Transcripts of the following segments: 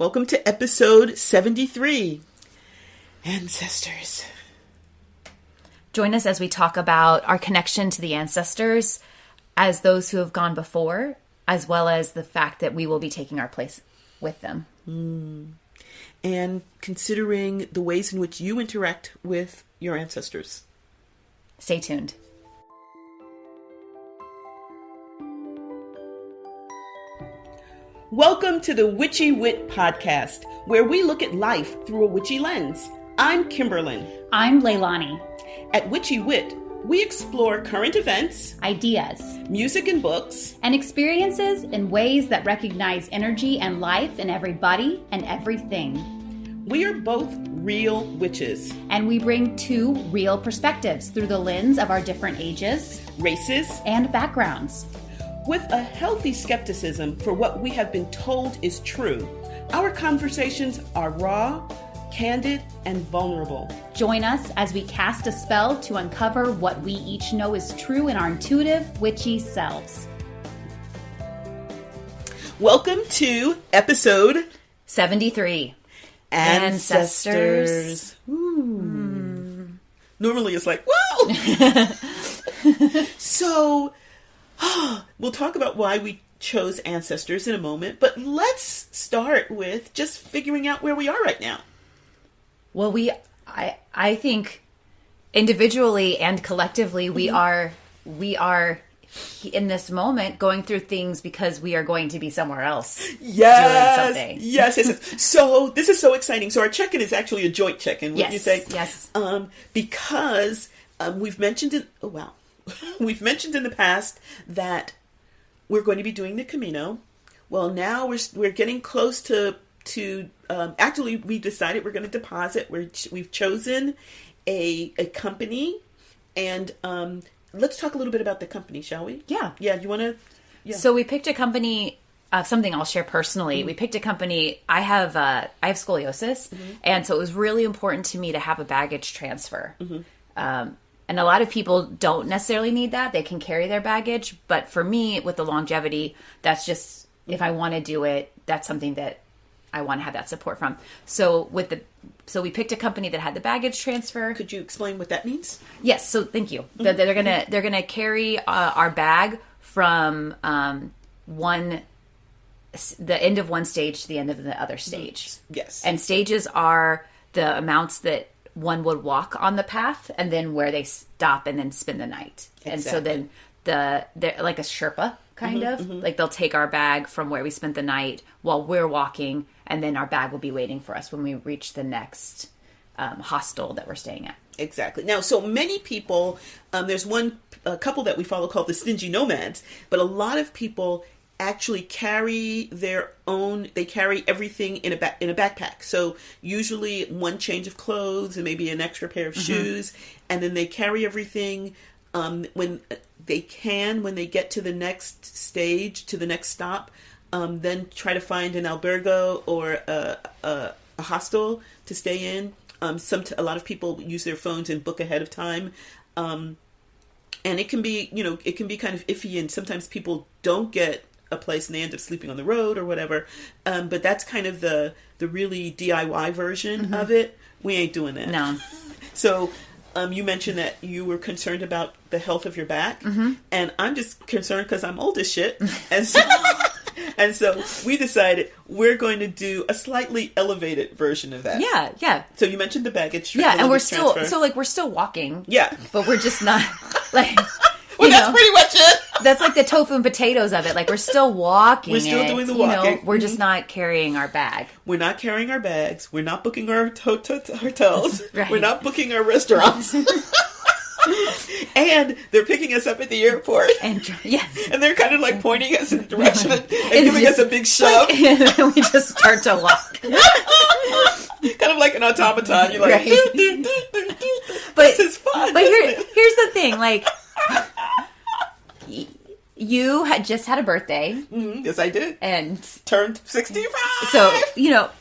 Welcome to episode 73, Ancestors. Join us as we talk about our connection to the ancestors as those who have gone before, as well as the fact that we will be taking our place with them. And considering the ways in which you interact with your ancestors. Stay tuned. Welcome to the Witchy Wit podcast, where we look at life through a witchy lens. I'm Kimberlyn. I'm Leilani. At Witchy Wit, we explore current events, Ideas, music and books, and experiences in ways that recognize energy and life in everybody and everything. We are both real witches. And we bring two real perspectives through the lens of our different ages, Races, and backgrounds. with a healthy skepticism for what we have been told is true. Our conversations are raw, candid, and vulnerable. Join us as we cast a spell to uncover what we each know is true in our intuitive, witchy selves. Welcome to episode 73. Ancestors. Normally it's like, whoa! So, we'll talk about why we chose ancestors in a moment, but let's start with just figuring out where we are right now. Well, I think individually and collectively, we are in this moment going through things because we are going to be somewhere else. Yes. Doing something. Yes. So this is so exciting. So our check-in is actually a joint check-in. Wouldn't you say? Yes. Because we've mentioned it. Oh wow. We've mentioned in the past that we're going to be doing the Camino. Well, now we're getting close to actually we decided we're going to deposit. We've chosen a company, and let's talk a little bit about the company, shall we? Yeah. Yeah. You want to? Yeah. So we picked a company. Something I'll share personally. Mm-hmm. We picked a company. I have scoliosis, mm-hmm. and so it was really important to me to have a baggage transfer. Mm-hmm. And a lot of people don't necessarily need that. They can carry their baggage. But for me, with the longevity, that's just, if I want to do it, that's something that I want to have that support from. So we picked a company that had the baggage transfer. Could you explain what that means? Yes. So thank you. Mm-hmm. They're gonna carry our bag from the end of one stage to the end of the other stage. Mm-hmm. Yes. And stages are the amounts that one would walk on the path, and then where they stop and then spend the night. Exactly. And so then they're like a Sherpa kind of, like they'll take our bag from where we spent the night while we're walking, and then our bag will be waiting for us when we reach the next hostel that we're staying at. Exactly. Now, so many people, there's a couple that we follow called the Stingy Nomads, but a lot of people actually carry they carry everything in a backpack. So usually one change of clothes and maybe an extra pair of shoes, and then they carry everything when they get to the next stage, to the next stop, then try to find an albergo or a hostel to stay in. A lot of people use their phones and book ahead of time. And it can be kind of iffy, and sometimes people don't get a place and they end up sleeping on the road or whatever. But that's kind of the really DIY version of it. We ain't doing that. No. So you mentioned that you were concerned about the health of your back. And I'm just concerned because I'm old as shit. And so we decided we're going to do a slightly elevated version of that. Yeah. So you mentioned the baggage. Yeah, and we're still walking. Yeah. But we're just not like... Well, that's pretty much it. That's like the tofu and potatoes of it. Like, we're still walking. We're still doing the walking. We're just not carrying our bag. We're not carrying our bags. We're not booking our hotels. Right. We're not booking our restaurants. And they're picking us up at the airport. And yes. And they're kind of like pointing us in the direction and giving us a big shove. Like, and then we just start to walk. Kind of like an automaton. You're like, right. This is fun. But here's the thing, like... You had just had a birthday. Yes, I did. And turned 65.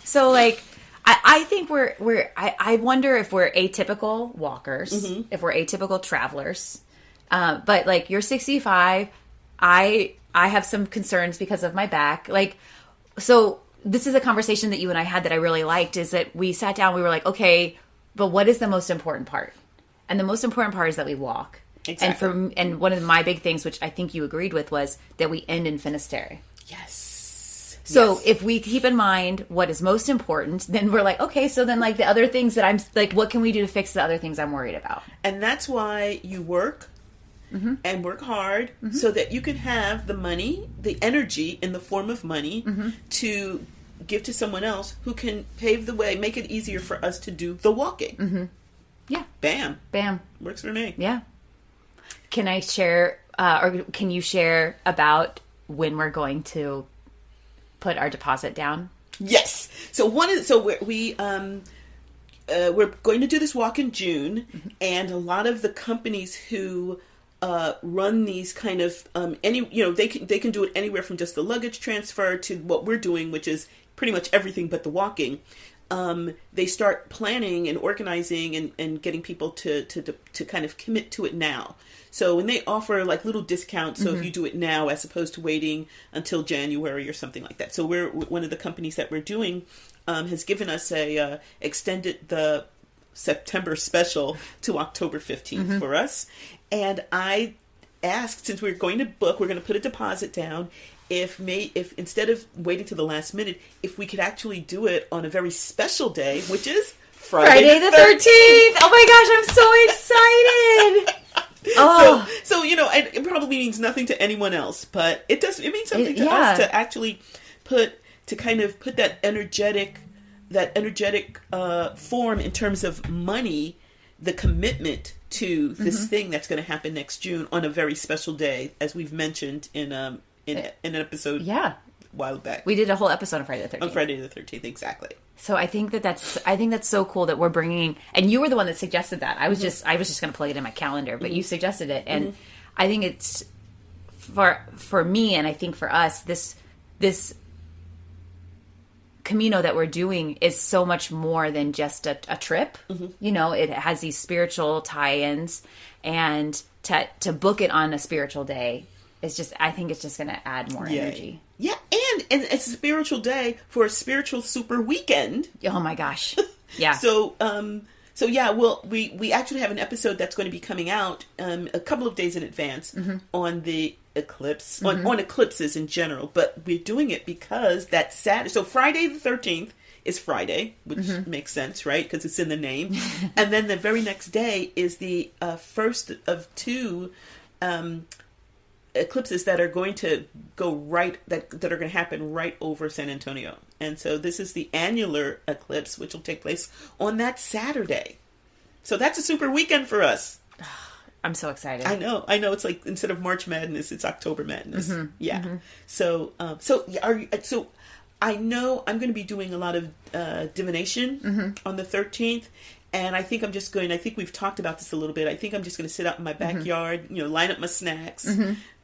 So like, I think I wonder if we're atypical walkers, if we're atypical travelers. But like, you're 65. I have some concerns because of my back. Like, so this is a conversation that you and I had that I really liked, is that we sat down, we were like, okay, but what is the most important part? And the most important part is that we walk. Exactly. And one of my big things, which I think you agreed with, was that we end in Finisterre. Yes. So if we keep in mind what is most important, then we're like, okay, so then like the other things that I'm like, what can we do to fix the other things I'm worried about? And that's why you work and work hard so that you can have the money, the energy in the form of money to give to someone else who can pave the way, make it easier for us to do the walking. Yeah. Bam. Bam. Works for me. Yeah. Can I share, or can you share about when we're going to put our deposit down? Yes. So we're going to do this walk in June, and a lot of the companies who run these kind of they can do it anywhere from just the luggage transfer to what we're doing, which is pretty much everything but the walking. They start planning and organizing and getting people to kind of commit to it now. So when they offer like little discounts, so if you do it now as opposed to waiting until January or something like that. So we're one of the companies that we're doing has given us extended the September special to October 15th for us. And I asked, since we're going to book, we're going to put a deposit down. If instead of waiting to the last minute, if we could actually do it on a very special day, which is Friday the 13th. Oh my gosh, I'm so excited. Oh. So it probably means nothing to anyone else, but it means something to us to actually put that energetic form in terms of money, the commitment to this thing that's going to happen next June on a very special day, as we've mentioned in an episode a while back. We did a whole episode on Friday the 13th. On Friday the 13th, exactly. So I think that's so cool that we're bringing, and you were the one that suggested that. I was just going to plug it in my calendar, but you suggested it, and I think it's for me, and I think for us, this Camino that we're doing is so much more than just a trip. It has these spiritual tie-ins, and to book it on a spiritual day is just, I think it's just going to add more energy. Yeah, and it's a spiritual day for a spiritual super weekend. Oh my gosh. Yeah. So we actually have an episode that's going to be coming out a couple of days in advance on the eclipse, on eclipses in general, but we're doing it because that's Saturday. So Friday the 13th is Friday, which makes sense, right? Because it's in the name. And then the very next day is the first of two eclipses that are going to go that are going to happen right over San Antonio. And so this is the annular eclipse, which will take place on that Saturday. So that's a super weekend for us. I'm so excited. I know. It's like instead of March Madness, it's October Madness. Yeah. So I know I'm going to be doing a lot of divination on the 13th. And I think we've talked about this a little bit. I think I'm just going to sit out in my backyard, line up my snacks,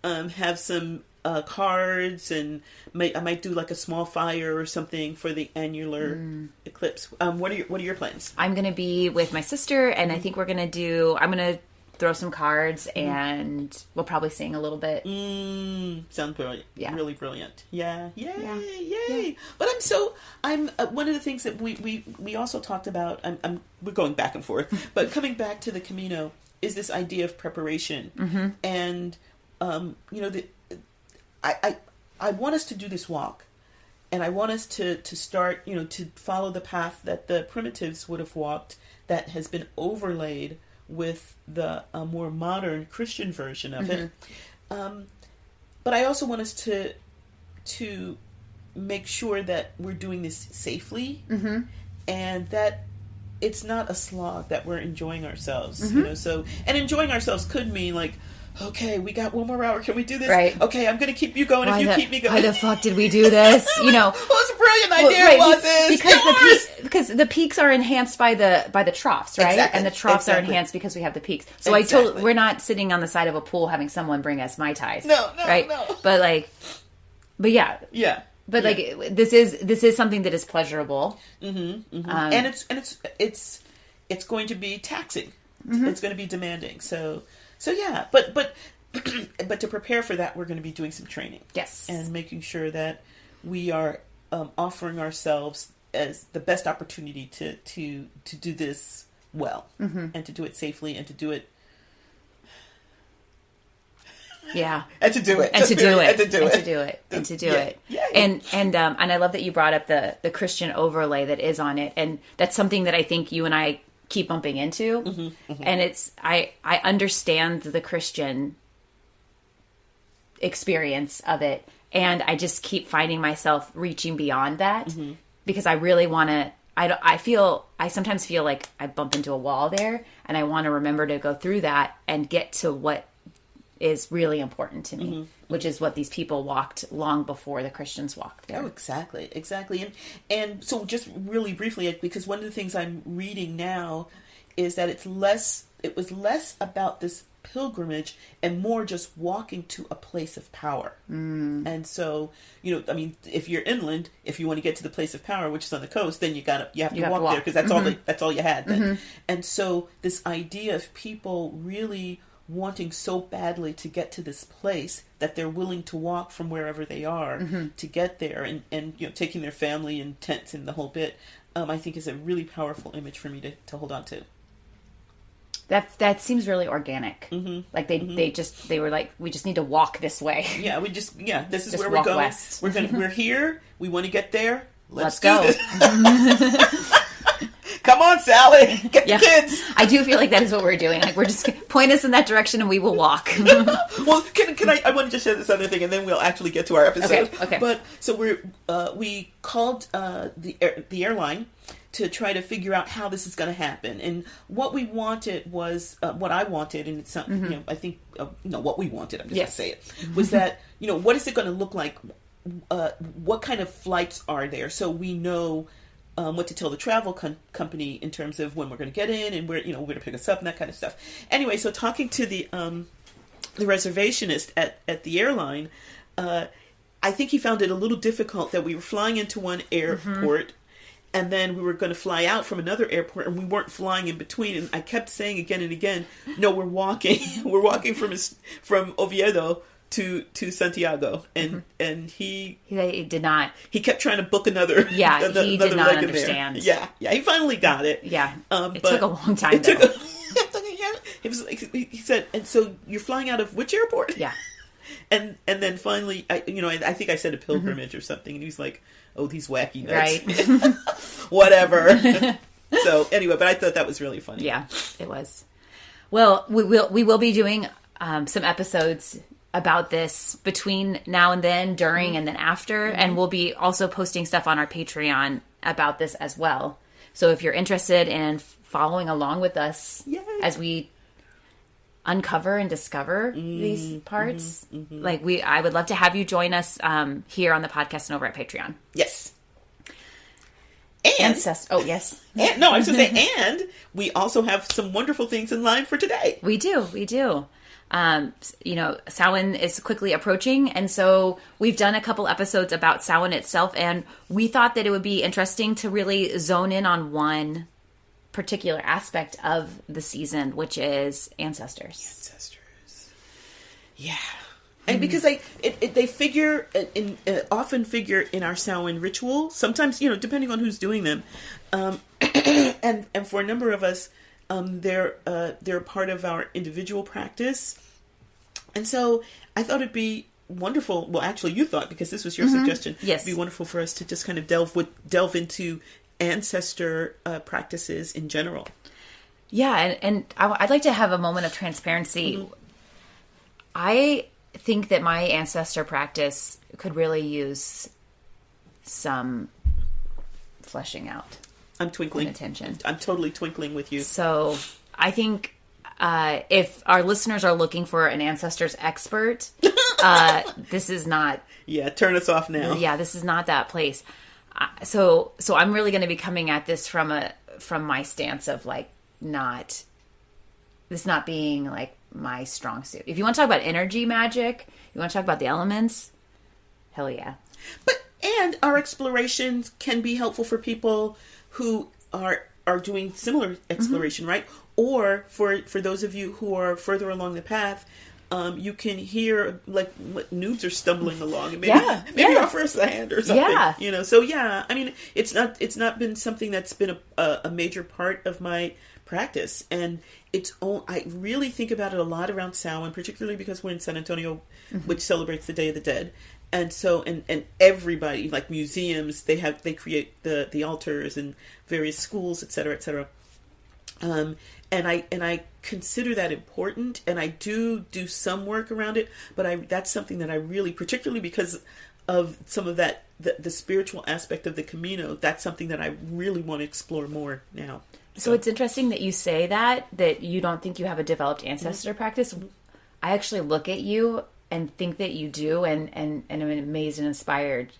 have some cards, and I might do like a small fire or something for the annular eclipse. What are your plans? I'm going to be with my sister, and I think I'm going to throw some cards, and we'll probably sing a little bit. Sounds brilliant. Yeah. Really brilliant. Yeah. Yay. Yeah. Yay. Yeah. But I'm one of the things that we also talked about, we're going back and forth, but coming back to the Camino is this idea of preparation. And, I want us to do this walk, and I want us to start, to follow the path that the primitives would have walked, that has been overlaid with the more modern Christian version of it. But I also want us to make sure that we're doing this safely, and that it's not a slog, that we're enjoying ourselves. So, and enjoying ourselves could mean like, okay, we got 1 more hour. Can we do this? Right. Okay, I'm going to keep you going if you keep me going. Why the fuck did we do this? What a brilliant idea was this? Because the peaks are enhanced by the troughs, right? Exactly. And the troughs are enhanced because we have the peaks. So we're not sitting on the side of a pool having someone bring us Mai Tais. No. But yeah. Yeah. But this is something that is pleasurable. And it's going to be taxing. It's going to be demanding. So yeah, but to prepare for that, we're going to be doing some training. Yes. And making sure that we are offering ourselves as the best opportunity to do this well, and to do it safely, and to do it. Yeah. And to do it. And to do it. And to do And it. to do it. And to do Yeah. it. Yeah. And I love that you brought up the Christian overlay that is on it. And that's something that I think you and I keep bumping into. And it's, I understand the Christian experience of it. And I just keep finding myself reaching beyond that because I really want to, I sometimes feel like I bump into a wall there, and I want to remember to go through that and get to what is really important to me, which is what these people walked long before the Christians walked there. Oh, exactly. And so just really briefly, because one of the things I'm reading now is that it was less about this pilgrimage and more just walking to a place of power. And so, if you're inland, if you want to get to the place of power, which is on the coast, then you have to walk there, because that's all you had then. And so this idea of people really wanting so badly to get to this place that they're willing to walk from wherever they are to get there, and taking their family and tents and the whole bit, I think is a really powerful image for me to hold on to. That seems really organic. Like they were like, we just need to walk this way. Yeah, this is Just where we're walk going. west. We're here. We want to get there. Let's go. do this. Come on, Sally. Get the kids. I do feel like that is what we're doing. Like, we're just point us in that direction and we will walk. Well, can I want to just share this other thing, and then we'll actually get to our episode. Okay. But so we called the airline to try to figure out how this is going to happen, and what we wanted was what I wanted, and it's not, I think what we wanted. I'm just going to say it was that what is it going to look like? What kind of flights are there, so we know what to tell the travel company in terms of when we're going to get in and where where to pick us up and that kind of stuff. Anyway, so talking to the reservationist at the airline, I think he found it a little difficult that we were flying into one airport. And then we were going to fly out from another airport, and we weren't flying in between. And I kept saying again and again, no, we're walking. We're walking from Oviedo to Santiago. And he did not. He kept trying to book another. Yeah, he did not understand. Yeah, he finally got it. Yeah, it but took a long time. He said, and so you're flying out of which airport? Yeah. And then finally, I think I said a pilgrimage or something, and he was like, "Oh, these wacky nuts." Right. Whatever. So anyway, but I thought that was really funny. Yeah, it was. Well, we will be doing some episodes about this between now and then, during and then after, and we'll be also posting stuff on our Patreon about this as well. So if you're interested in following along with us as we uncover and discover these parts, I would love to have you join us here on the podcast and over at Patreon. Yes. And yes. And, no, I was going to say, and we also have some wonderful things in line for today. We do. Samhain is quickly approaching, and so we've done a couple episodes about Samhain itself, and we thought that it would be interesting to really zone in on one particular aspect of the season, which is ancestors. Yeah. And because they often figure in our Samhain ritual, sometimes, depending on who's doing them. And for a number of us, they're part of our individual practice. And so I thought it'd be wonderful. Well, actually you thought, because this was your suggestion. Yes. It'd be wonderful for us to just kind of delve into ancestor practices in general. Yeah. And I'd like to have a moment of transparency. I think that my ancestor practice could really use some fleshing out. I'm twinkling. Attention. I'm totally twinkling with you. So I think if our listeners are looking for an ancestors expert, this is not. Yeah, turn us off now. Yeah, this is not that place. So I'm really going to be coming at this from my stance of not being my strong suit. If you want to talk about energy magic, you want to talk about the elements, hell yeah. And our explorations can be helpful for people who are doing similar exploration, right? Or for those of you who are further along the path, you can hear like what nudes are stumbling along, and maybe offer us a hand or something. So I mean, it's not been something that's been a major part of my practice, and I really think about it a lot around Samhain, particularly because we're in San Antonio, which celebrates the Day of the Dead. And so, and everybody, like museums, they create the altars, and various schools, et cetera, et cetera. And I consider that important, and I do some work around it, but that's something that I really, particularly because of some of that, the spiritual aspect of the Camino, that's something that I really want to explore more now. So it's interesting that you say that you don't think you have a developed ancestor practice. I actually look at you and think that you do, and I'm amazed and inspired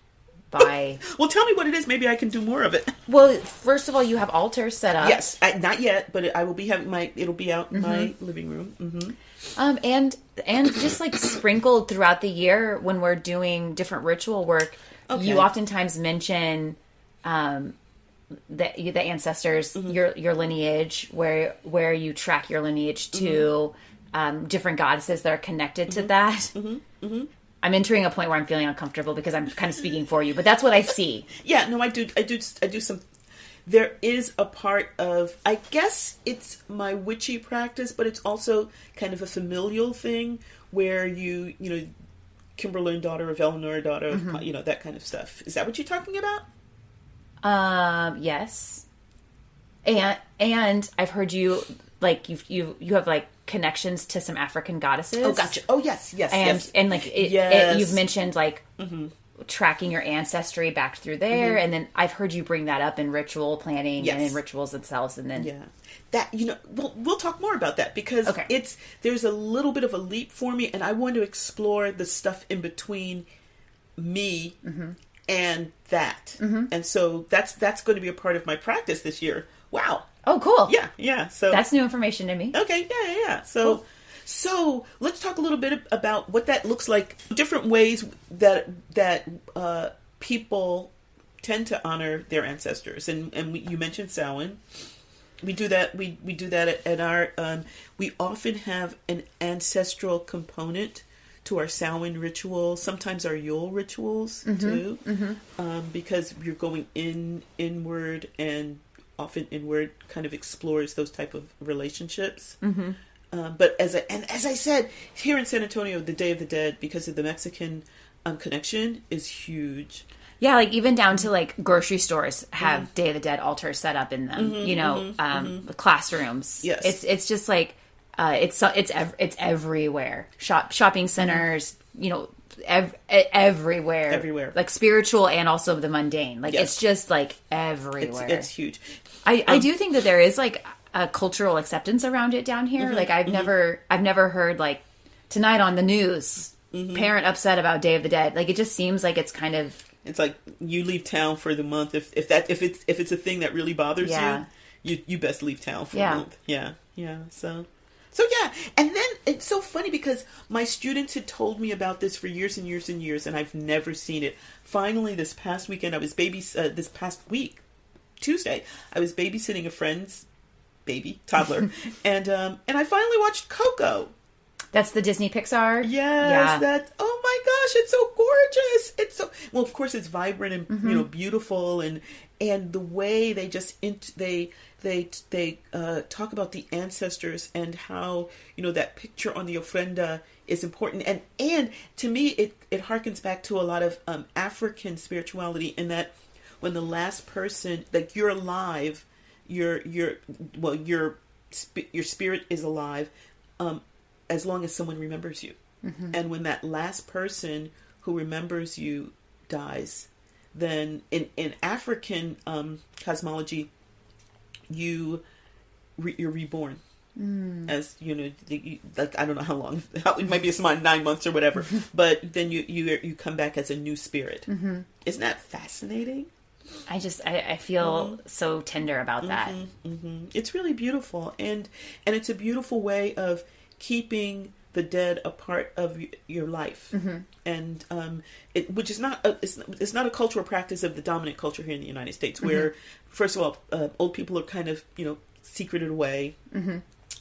by... Well, tell me what it is. Maybe I can do more of it. Well, first of all, you have altars set up. Yes, not yet, but I will be having it'll be out in my living room. Mm-hmm. And just like sprinkled throughout the year when we're doing different ritual work, you oftentimes mention the ancestors, your lineage, where you track your lineage to different goddesses that are connected to that. I'm entering a point where I'm feeling uncomfortable because I'm kind of speaking for you, but that's what I see. Yeah, no, I do some. There is a part of, I guess it's my witchy practice, but it's also kind of a familial thing where you know, Kimberlyn, daughter of Eleanor, daughter of, that kind of stuff. Is that what you're talking about? Yes. And I've heard you, like, you have like connections to some African goddesses. Oh, gotcha. Oh, yes. And like, you've mentioned like tracking your ancestry back through there. And then I've heard you bring that up in ritual planning and in rituals themselves. And then, that, we'll talk more about that because there's a little bit of a leap for me, and I want to explore the stuff in between me and that. And so that's going to be a part of my practice this year. Wow. Oh, cool. Yeah. So that's new information to me. Okay. Yeah. So, cool. So let's talk a little bit about what that looks like. Different ways that people tend to honor their ancestors, and you mentioned Samhain. We do that. We do that at our. We often have an ancestral component to our Samhain rituals. Sometimes our Yule rituals too, because you're going inward, and often inward kind of explores those type of relationships. But as I said, here in San Antonio, the Day of the Dead, because of the Mexican connection, is huge. Yeah, like even down to like grocery stores have Day of the Dead altars set up in them. The classrooms. Yes, it's just like it's everywhere. Shopping centers. Everywhere. Like spiritual and also the mundane. Like it's just like everywhere. It's huge. I do think that there is like a cultural acceptance around it down here. Like I've never heard like tonight on the news, parent upset about Day of the Dead. Like it just seems like it's kind of, it's like you leave town for the month if it's a thing that really bothers you best leave town for a month. Yeah. So yeah, and then it's so funny because my students had told me about this for years and years and years, and I've never seen it. Finally, this past weekend, this past week, Tuesday, I was babysitting a friend's toddler, and I finally watched Coco. That's the Disney Pixar. Yes, that. Oh my gosh, it's so gorgeous. It's so well. Of course, it's vibrant and beautiful, and the way they just they talk about the ancestors and how that picture on the ofrenda is important, and to me it harkens back to a lot of African spirituality, in that when the last person, like, you're alive, your spirit is alive as long as someone remembers you, and when that last person who remembers you dies, then in African cosmology, you're reborn as like, I don't know how long, it might be a 9 months or whatever, but then you come back as a new spirit. Isn't that fascinating? I feel so tender about that. It's really beautiful, and it's a beautiful way of keeping the dead a part of your life, and which is not it's not a cultural practice of the dominant culture here in the United States, where first of all, old people are kind of secreted away,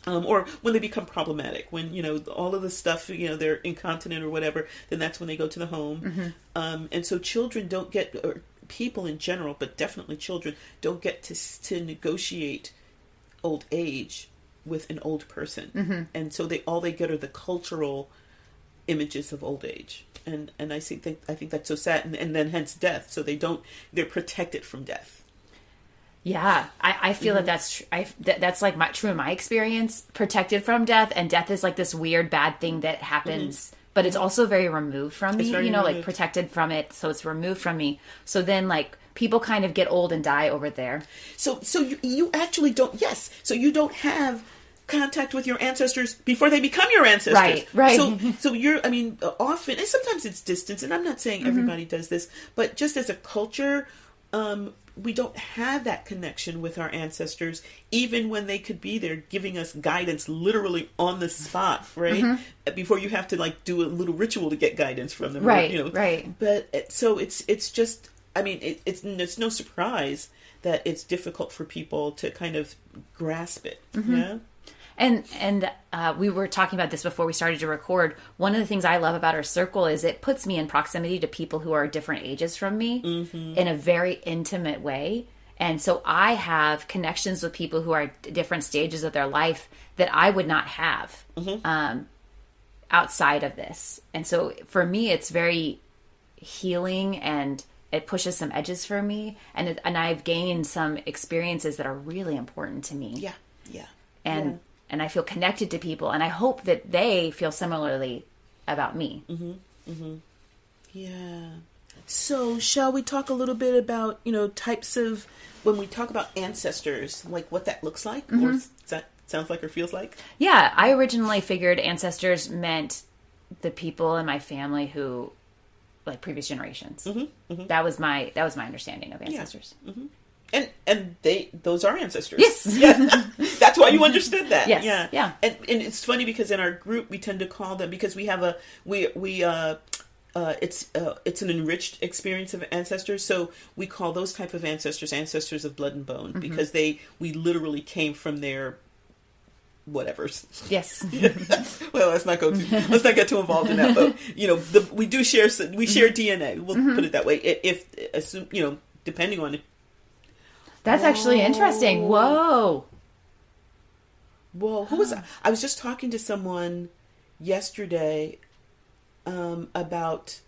Or when they become problematic, when, all of the stuff, they're incontinent or whatever, then that's when they go to the home. And so children don't get, or people in general, but definitely children, don't get to negotiate old age with an old person. And so all they get are the cultural images of old age. And I think that's so sad. And then hence death. So they're protected from death. Yeah, I feel that's like true in my experience. Protected from death, and death is like this weird bad thing that happens, but it's also very removed from me. Like protected from it, so it's removed from me. So then, like, people kind of get old and die over there. So you actually don't. Yes, so you don't have contact with your ancestors before they become your ancestors. Right. So often, and sometimes it's distance, and I'm not saying everybody does this, but just as a culture, we don't have that connection with our ancestors, even when they could be there giving us guidance literally on the spot, right? Before you have to like do a little ritual to get guidance from them. Right, right. But so it's just, it's no surprise that it's difficult for people to kind of grasp it. Yeah. And we were talking about this before we started to record. One of the things I love about our circle is it puts me in proximity to people who are different ages from me in a very intimate way. And so I have connections with people who are at different stages of their life that I would not have outside of this. And so for me, it's very healing, and it pushes some edges for me. And I've gained some experiences that are really important to me. Yeah. And I feel connected to people, and I hope that they feel similarly about me. Yeah. So shall we talk a little bit about, types of, when we talk about ancestors, like what that looks like, or does that sounds like or feels like? Yeah, I originally figured ancestors meant the people in my family who, like, previous generations. That was my understanding of ancestors. And those are ancestors. Yes. Yeah. That's why you understood that. Yes. Yeah. And it's funny because in our group we tend to call them, because we have it's an enriched experience of ancestors. So we call those type of ancestors of blood and bone, because we literally came from their whatevers. Yes. Well, let's not get too involved in that. But we share DNA. We'll put it that way. If assume depending on it. That's actually interesting. Whoa. Who was that? I was just talking to someone yesterday about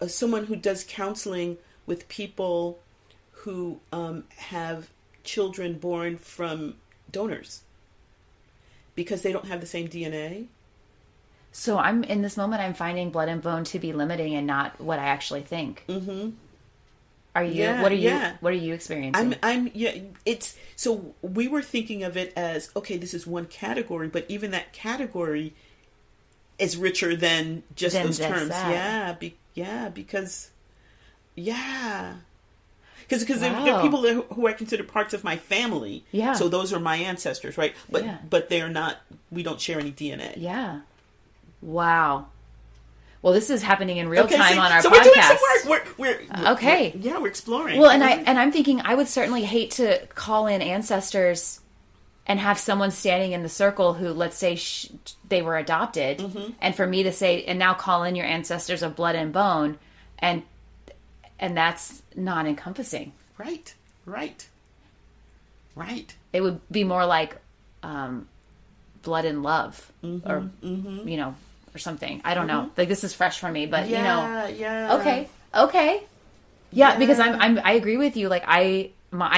someone who does counseling with people who have children born from donors because they don't have the same DNA. So in this moment, I'm finding blood and bone to be limiting and not what I actually think. Are you? Yeah, what are you experiencing? It's so we were thinking of it as, okay, this is one category, but even that category is richer than just those terms. That. Because there are people who I consider parts of my family. Yeah. So those are my ancestors, right? But they are not. We don't share any DNA. Yeah. Wow. Well, this is happening in real time on our podcast. We're doing some work. We're exploring. Well, and I'm thinking I would certainly hate to call in ancestors and have someone standing in the circle who, let's say, they were adopted, and for me to say, and now call in your ancestors of blood and bone, and that's not encompassing. Right. It would be more like blood and love, or or something. I don't know. Like, this is fresh for me, but Okay. Yeah, because I agree with you. Like, I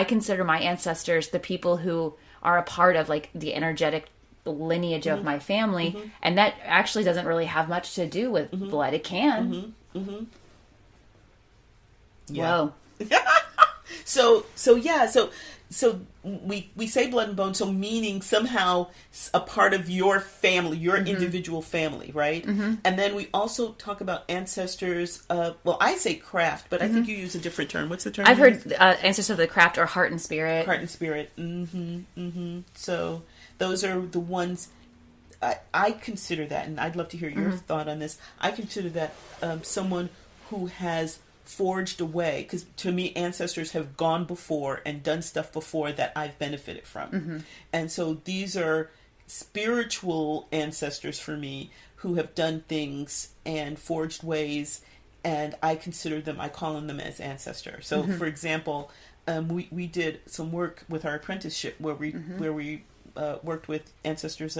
consider my ancestors the people who are a part of, like, the energetic lineage of my family, and that actually doesn't really have much to do with blood. It can. Whoa. So we say blood and bone, so meaning somehow a part of your family, your individual family, right? And then we also talk about ancestors. Well, I say craft, but I think you use a different term. What's the term? I've heard ancestors of the craft or heart and spirit. Heart and spirit. So those are the ones I consider that, and I'd love to hear your thought on this. I consider that someone who has forged a way, because to me ancestors have gone before and done stuff before that I've benefited from, and so these are spiritual ancestors for me who have done things and forged ways, and I call them as ancestors. So, for example, we did some work with our apprenticeship where we worked with ancestors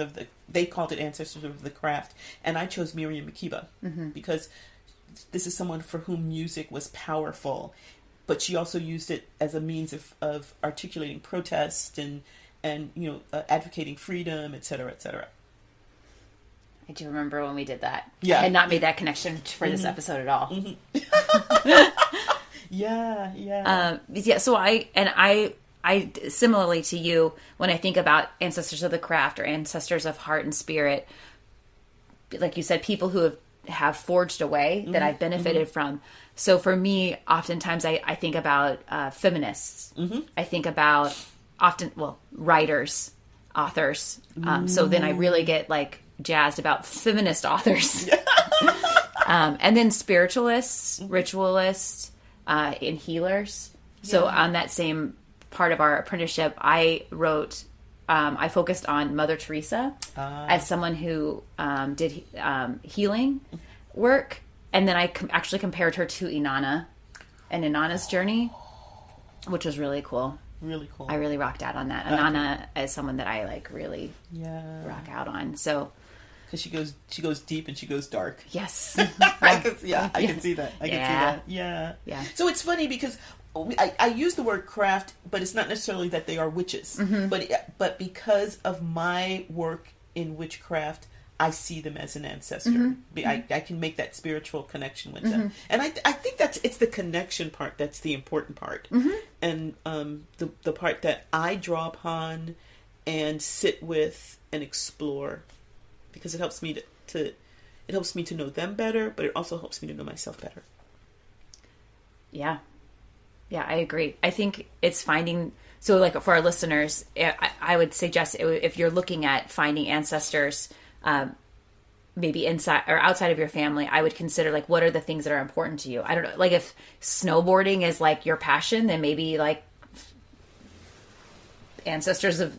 they called it ancestors of the craft, and I chose Miriam Makeba because this is someone for whom music was powerful, but she also used it as a means of articulating protest and advocating freedom, etc., etc. I do remember when we did that. Yeah. I had not made that connection for this episode at all. Yeah. So I similarly to you, when I think about ancestors of the craft or ancestors of heart and spirit, like you said, people who have forged a way that I've benefited from. So for me, oftentimes I think about feminists. I think about writers, authors. So then I really get like jazzed about feminist authors. And then spiritualists, ritualists, and healers. So on that same part of our apprenticeship, I focused on Mother Teresa as someone who did healing work. And then I actually compared her to Inanna and Inanna's journey, which was really cool. Really cool. I really rocked out on that. Inanna is someone that I like really rock out on. So because she goes deep and she goes dark. Yes. I can see that. I can see that. Yeah. So it's funny because I use the word craft, but it's not necessarily that they are witches. But because of my work in witchcraft, I see them as an ancestor. I can make that spiritual connection with them. And I think it's the connection part that's the important part. And the part that I draw upon and sit with and explore, because it helps me to know them better, but it also helps me to know myself better. Yeah, I agree. I think it's finding, so like for our listeners, I would suggest if you're looking at finding ancestors, maybe inside or outside of your family, I would consider like, what are the things that are important to you? I don't know, like if snowboarding is like your passion, then maybe like ancestors of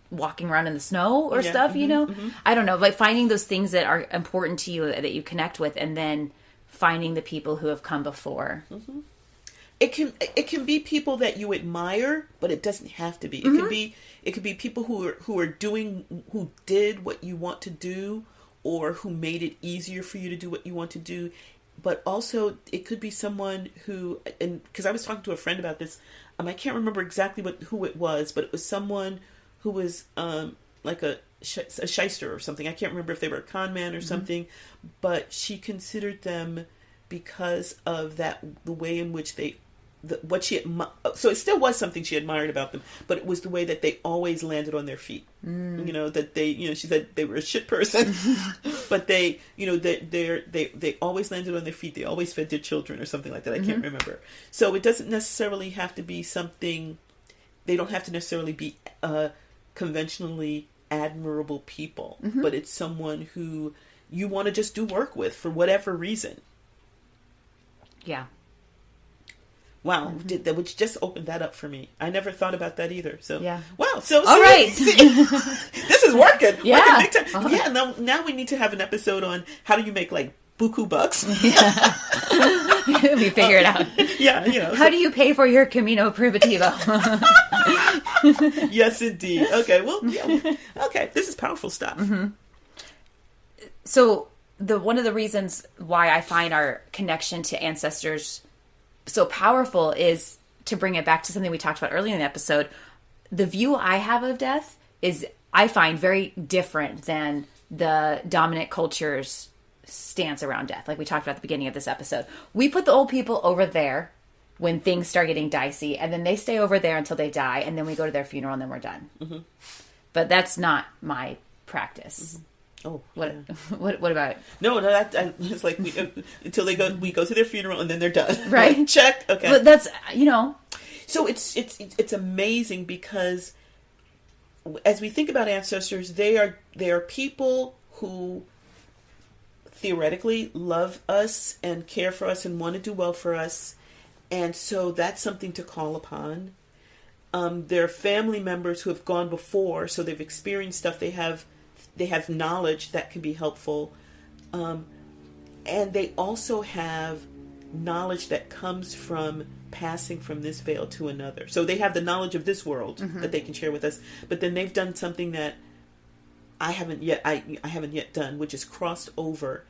walking around in the snow or stuff, I don't know, like finding those things that are important to you that you connect with, and then finding the people who have come before. It can be people that you admire, but it doesn't have to be. It could be people who did what you want to do, or who made it easier for you to do what you want to do. But also it could be someone who, and because I was talking to a friend about this, I can't remember exactly who it was, but it was someone who was like a shyster or something. I can't remember if they were a con man or something, but she considered them because of the way in which so it still was something she admired about them, but it was the way that they always landed on their feet. That they, she said they were a shit person, but they always landed on their feet. They always fed their children or something like that. I can't remember. So it doesn't necessarily have to be something. They don't have to necessarily be conventionally admirable people, but it's someone who you want to just do work with for whatever reason. Yeah. Wow, which just opened that up for me. I never thought about that either. So yeah. Wow. So all right, this is working. Yeah. Working big time. Yeah. Now we need to have an episode on how do you make like buku bucks. Yeah. We figure it out. Yeah. How do you pay for your Camino Primitivo? Yes, indeed. Okay. Well. Yeah. Okay. This is powerful stuff. So one of the reasons why I find our connection to ancestors so powerful is to bring it back to something we talked about earlier in the episode. The view I have of death is, I find, very different than the dominant culture's stance around death. Like we talked about at the beginning of this episode. We put the old people over there when things start getting dicey, and then they stay over there until they die, and then we go to their funeral and then we're done. But that's not my practice. Oh, what about it? No, it's like until we go to their funeral and then they're done. Right. Check. Okay. But that's, So it's amazing because as we think about ancestors, they are people who theoretically love us and care for us and want to do well for us. And so that's something to call upon. Their family members who have gone before, so they've experienced stuff. They have knowledge that can be helpful, and they also have knowledge that comes from passing from this veil to another. So they have the knowledge of this world that they can share with us, but then they've done something that I haven't yet done, which is crossed over.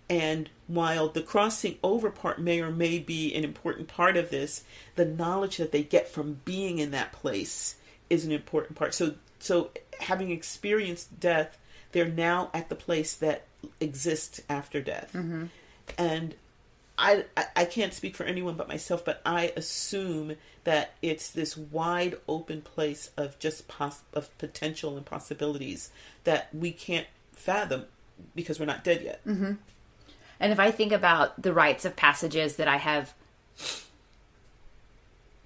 And while the crossing over part may or may be an important part of this, the knowledge that they get from being in that place is an important part. So having experienced death, they're now at the place that exists after death. And I can't speak for anyone but myself, but I assume that it's this wide open place of just of potential and possibilities that we can't fathom because we're not dead yet. And if I think about the rites of passages that I have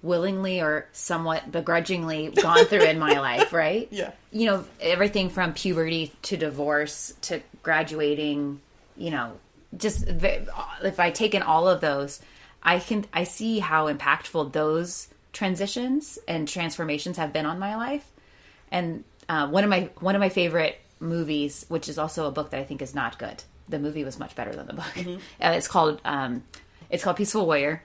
willingly or somewhat begrudgingly gone through in my life, right? Yeah. You know, everything from puberty to divorce to graduating, you know, just if I take in all of those, I see how impactful those transitions and transformations have been on my life. And one of my favorite movies, which is also a book that I think is not good. The movie was much better than the book. It's called Peaceful Warrior,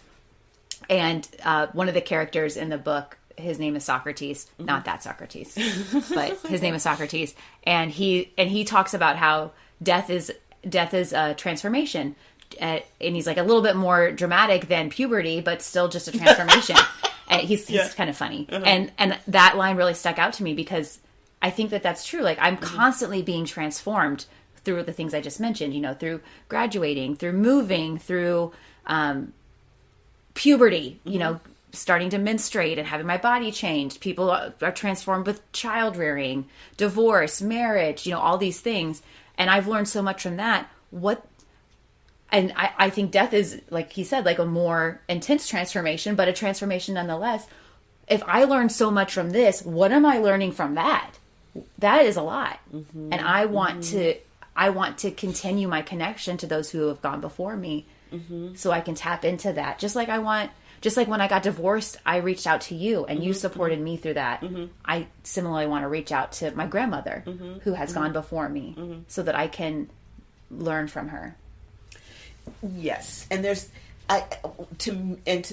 and one of the characters in the book, his name is Socrates, not that Socrates, but his name is Socrates, and he talks about how death is a transformation, and he's like a little bit more dramatic than puberty, but still just a transformation. And he's kind of funny, and that line really stuck out to me because I think that that's true. Like I'm constantly being transformed through the things I just mentioned, you know, through graduating, through moving, through puberty, you know, starting to menstruate and having my body changed. People are transformed with child rearing, divorce, marriage, you know, all these things. And I've learned so much from that. And I think death is, like he said, like a more intense transformation, but a transformation nonetheless. If I learned so much from this, what am I learning from that? That is a lot. And I want to continue my connection to those who have gone before me, so I can tap into that. Just like when I got divorced, I reached out to you and you supported me through that. I similarly want to reach out to my grandmother who has gone before me so that I can learn from her. Yes. And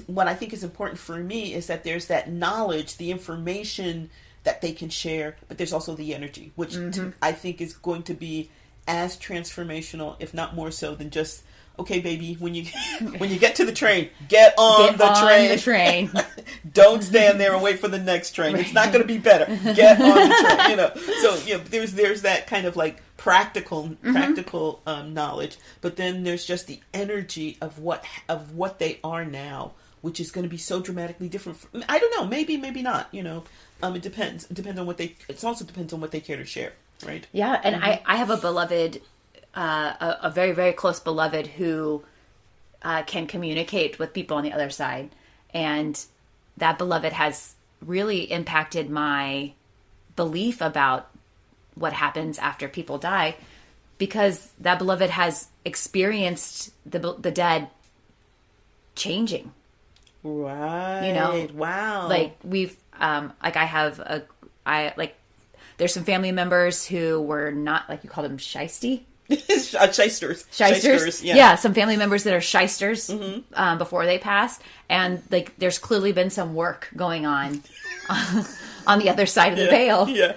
what I think is important for me is that there's that knowledge, the information that they can share, but there's also the energy, which I think is going to be as transformational, if not more so, than just, okay, baby, when you get to the train, get on the train. Don't stand there and wait for the next train. Right. It's not going to be better. Get on the train. You know. So you know, there's that kind of like practical knowledge, but then there's just the energy of what they are now, which is going to be so dramatically different. I don't know. Maybe not. You know, it depends. It depends on what they. It also depends on what they care to share. Right. Yeah, and I have a beloved, a very, very close beloved who can communicate with people on the other side. And that beloved has really impacted my belief about what happens after people die, because that beloved has experienced the dead changing. Right. You know? Wow. Like we've, there's some family members who were not, like you call them shysty. Shysters. Yeah, some family members that are shysters before they pass. And like there's clearly been some work going on the other side of the veil. Yeah.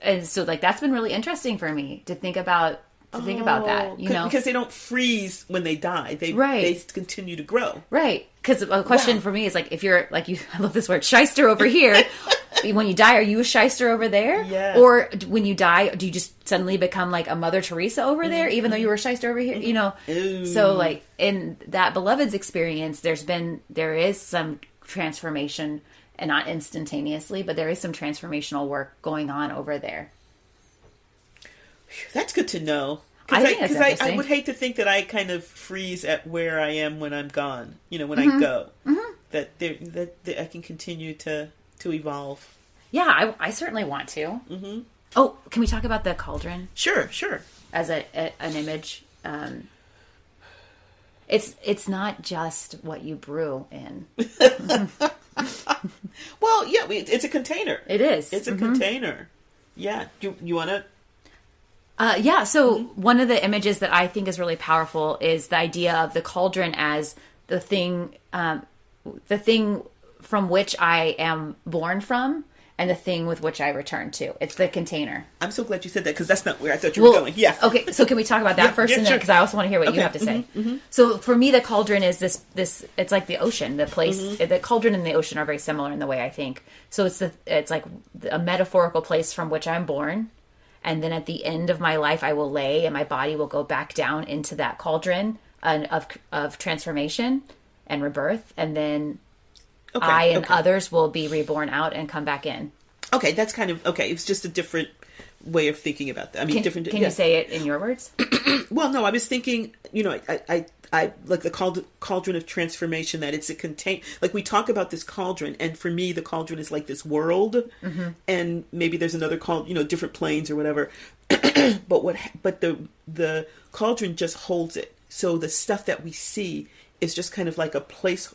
And so like that's been really interesting for me to think about that, you know, because they don't freeze when they die. They continue to grow. Right. Because a question for me is like, if you're like, I love this word, shyster over here. When you die, are you a shyster over there? Yeah. Or when you die, do you just suddenly become like a Mother Teresa over there, even though you were a shyster over here? You know. Ooh. So like in that beloved's experience, there is some transformation, and not instantaneously, but there is some transformational work going on over there. That's good to know. Because I would hate to think that I kind of freeze at where I am when I'm gone. You know, when I go, that I can continue to evolve. Yeah, I certainly want to. Oh, can we talk about the cauldron? Sure. As an image, it's not just what you brew in. Well, yeah, it's a container. It is. It's a container. Yeah. You want to? Yeah. So one of the images that I think is really powerful is the idea of the cauldron as the thing from which I am born from, and the thing with which I return to. It's the container. I'm so glad you said that, because that's not where I thought you were going. Yeah. Okay, so can we talk about that first? Yeah, and then, sure. because I also want to hear what you have to say. So for me, the cauldron is this, it's like the ocean, the place, the cauldron and the ocean are very similar in the way I think. So it's like a metaphorical place from which I'm born. And then at the end of my life, I will lay and my body will go back down into that cauldron of transformation and rebirth. And then I and others will be reborn out and come back in. Okay, that's kind of, okay. It's just a different way of thinking about that. I mean, Can you say it in your words? Well, no, I was thinking, I like the cauldron of transformation, that it's like we talk about this cauldron, and for me, the cauldron is like this world, and maybe there's another different planes or whatever. But the cauldron just holds it. So the stuff that we see is just kind of like a place,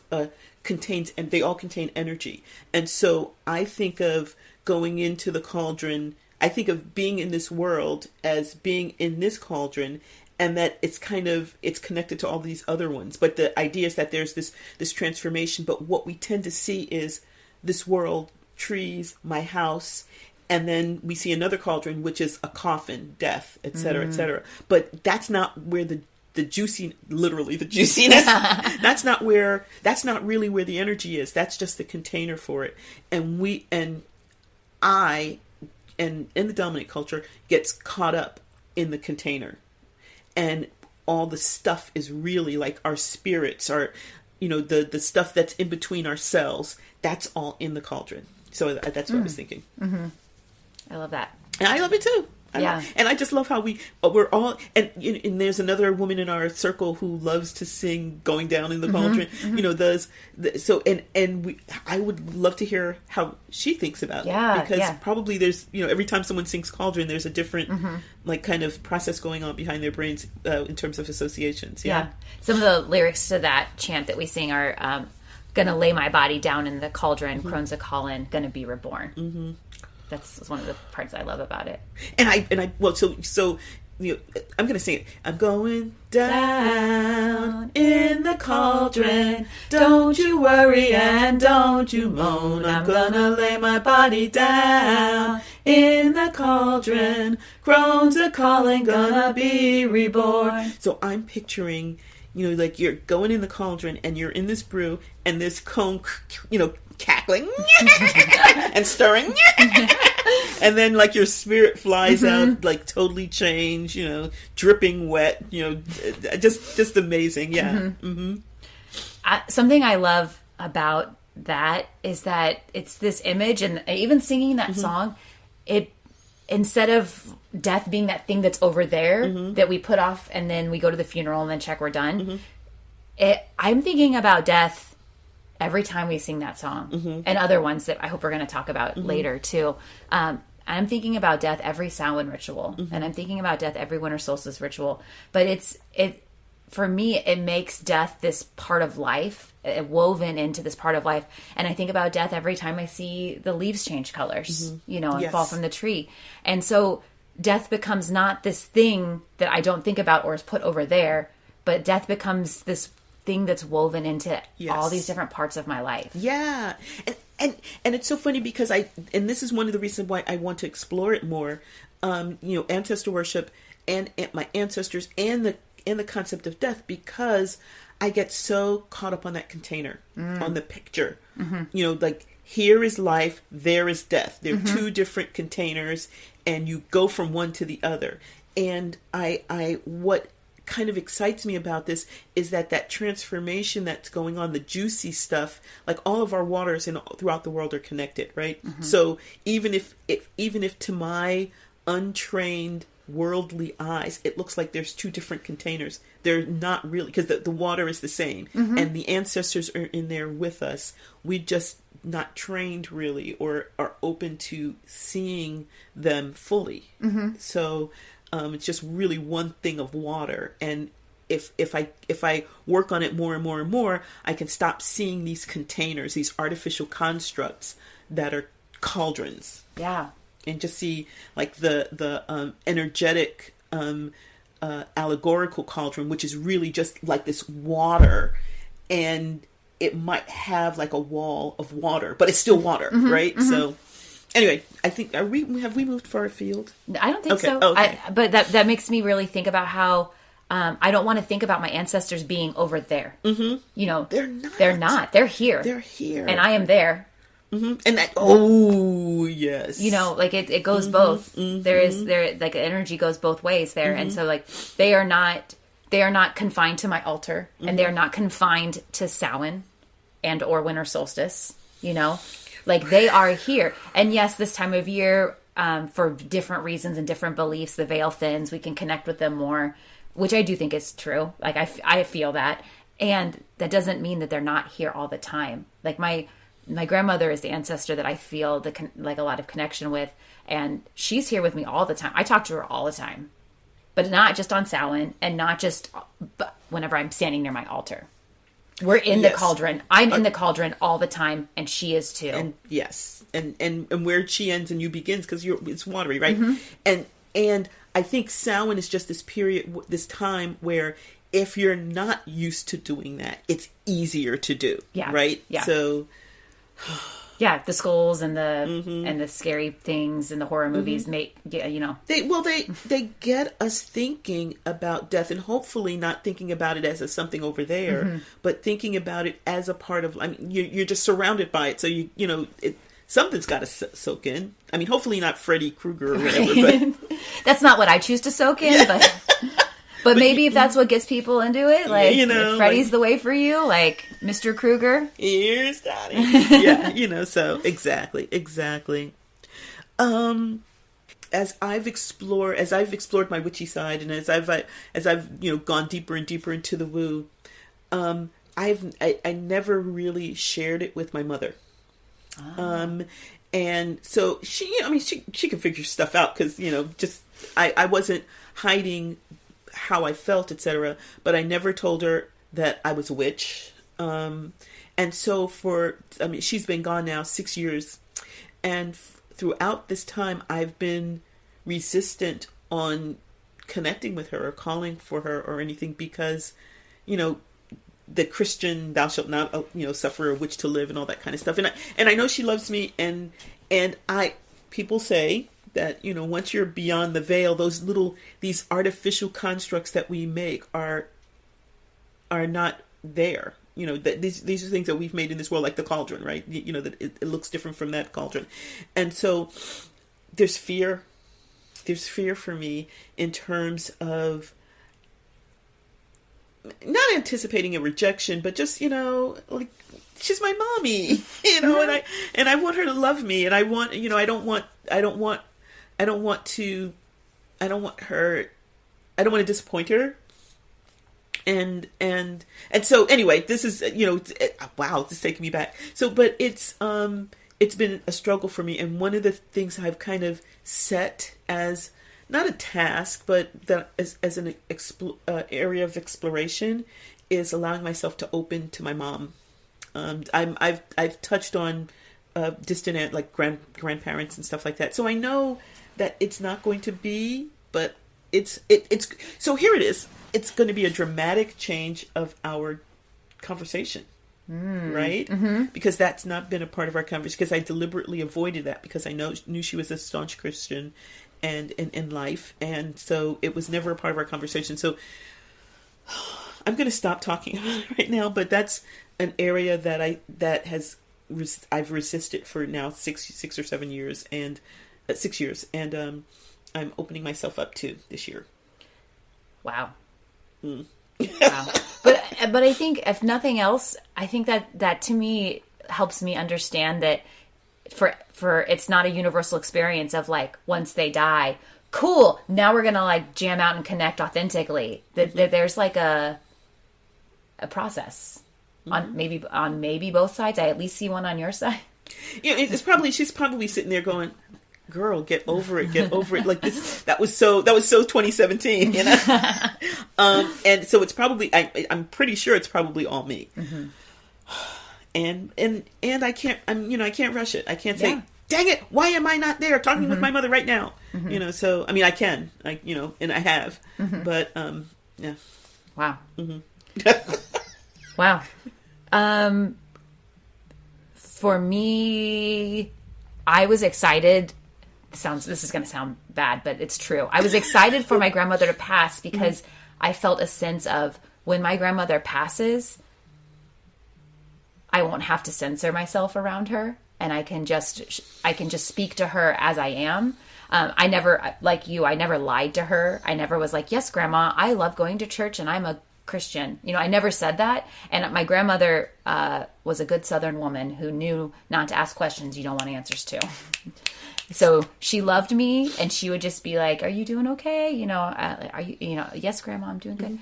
contains, and they all contain energy. And so I think of going into the cauldron, I think of being in this world as being in this cauldron, and that it's connected to all these other ones. But the idea is that there's this transformation. But what we tend to see is this world, trees, my house, and then we see another cauldron, which is a coffin, death, etc., etc. But that's not where literally the juiciness. That's not really where the energy is. That's just the container for it. And I, in the dominant culture, gets caught up in the container. And all the stuff is really like our spirits, the stuff that's in between our cells. That's all in the cauldron. So that's what I was thinking. Mm-hmm. I love that. And I love it too. And I just love how we're all, and there's another woman in our circle who loves to sing "Going Down in the Cauldron." I would love to hear how she thinks about it, because probably there's every time someone sings cauldron, there's a different like kind of process going on behind their brains in terms of associations. Yeah. Some of the lyrics to that chant that we sing are "Gonna lay my body down in the cauldron, crones a callin', gonna be reborn." That's one of the parts I love about it. And I I'm going to sing it. I'm going down in the cauldron. Don't you worry and don't you moan. I'm gonna lay my body down in the cauldron. Crones are calling, gonna be reborn. So I'm picturing, like you're going in the cauldron and you're in this brew and this cone, cackling and stirring. And then like your spirit flies out, like totally changed, dripping wet, just amazing. Yeah. Something I love about that is that it's this image, and even singing that song, it, instead of death being that thing that's over there that we put off and then we go to the funeral and then check we're done, I'm thinking about death every time we sing that song, and other ones that I hope we're going to talk about later too. I'm thinking about death every Samhain ritual, and I'm thinking about death every winter solstice ritual. But for me, it makes death this part of life, woven into this part of life. And I think about death every time I see the leaves change colors, and fall from the tree. And so death becomes not this thing that I don't think about or is put over there, but death becomes this thing that's woven into all these different parts of my life. Yeah. And it's so funny because and this is one of the reasons why I want to explore it more, ancestor worship and my ancestors and the concept of death, because I get so caught up on that container, on the picture, like here is life, there is death. They're two different containers and you go from one to the other. And what kind of excites me about this is that transformation that's going on, the juicy stuff, like all of our waters throughout the world are connected, right? So even if to my untrained worldly eyes it looks like there's two different containers, they're not really, because the water is the same, and the ancestors are in there with us. We just not trained really, or are open to seeing them fully. So it's just really one thing of water, and if I work on it more and more and more, I can stop seeing these containers, these artificial constructs that are cauldrons. Yeah. And just see like the energetic allegorical cauldron, which is really just like this water, and it might have like a wall of water, but it's still water, right? So anyway, I think have we moved far afield? I don't think so. Okay. But that makes me really think about how I don't want to think about my ancestors being over there. You know, They're not. They're not. They're here. They're here. And I am there. And that, oh yes, you know, like it goes both. There like energy goes both ways there, and so like they are not confined to my altar, and they are not confined to Samhain and or winter solstice. You know, like they are here, and yes, this time of year, for different reasons and different beliefs, the veil thins. We can connect with them more, which I do think is true. Like I feel that, and that doesn't mean that they're not here all the time. Like my grandmother is the ancestor that I feel like a lot of connection with, and she's here with me all the time. I talk to her all the time, but not just on Samhain, and not just whenever I'm standing near my altar. We're in the cauldron. I'm in the cauldron all the time, and she is too. And yes, and where she ends and you begins, because it's watery, right? And I think Samhain is just this period, this time where if you're not used to doing that, it's easier to do. Yeah. Right. Yeah. So. Yeah, the skulls and the scary things and the horror movies make they get us thinking about death, and hopefully not thinking about it as something over there, but thinking about it as a part of. I mean, you're just surrounded by it, so something's got to soak in. I mean, hopefully not Freddy Krueger or whatever. But that's not what I choose to soak in, but maybe if that's what gets people into it, like, if Freddy's the way for you, like Mr. Krueger. Here's Donnie. Yeah, so exactly. As I've explored my witchy side, and as I've gone deeper and deeper into the woo, I never really shared it with my mother. And so she can figure stuff out, because I wasn't hiding how I felt, etc. But I never told her that I was a witch. And so she's been gone now 6 years, and throughout this time I've been resistant on connecting with her or calling for her or anything, because the Christian "thou shalt not suffer a witch to live" and all that kind of stuff. And I know she loves me, and people say that once you're beyond the veil, these artificial constructs that we make are not there. That these are things that we've made in this world, like the cauldron, right? That it looks different from that cauldron, and so there's fear. There's fear for me in terms of not anticipating a rejection, but just like, she's my mommy, and I want her to love me, and I want I don't want to disappoint her. And so anyway, this is, wow, this is taking me back. So, but it's been a struggle for me. And one of the things I've kind of set as not a task, but as an area of exploration is allowing myself to open to my mom. I've touched on distant aunt, like grandparents and stuff like that. So I know that it's not going to be, but it's so here it is. It's going to be a dramatic change of our conversation, right? Because that's not been a part of our conversation. Because I deliberately avoided that, because I knew she was a staunch Christian, and in life, and so it was never a part of our conversation. So I'm going to stop talking about it right now. But that's an area that I've resisted for now 6 or 7 years, and 6 years, and I'm opening myself up to this year. Wow. Wow. But I think, if nothing else, I think that to me helps me understand that for it's not a universal experience of like, once they die, cool, now we're gonna like jam out and connect authentically. That there's like a process on maybe both sides. I at least see one on your side. Yeah, she's probably sitting there going, girl, get over it, get over it. Like this, that was so 2017, you know? And so it's probably, I'm pretty sure it's probably all me. Mm-hmm. And I can't, I can't rush it. I can't say, dang it, why am I not there talking with my mother right now? Mm-hmm. So, I can, and I have, but, yeah. Wow. Wow. For me, I was excited. This is going to sound bad, but it's true. I was excited for my grandmother to pass because I felt a sense of when my grandmother passes, I won't have to censor myself around her, and I can just speak to her as I am. I never, like you, I never lied to her. I never was like, yes, Grandma, I love going to church and I'm a Christian. I never said that. And my grandmother was a good Southern woman who knew not to ask questions you don't want answers to. So she loved me, and she would just be like, are you doing okay? Are you, yes, Grandma, I'm doing good.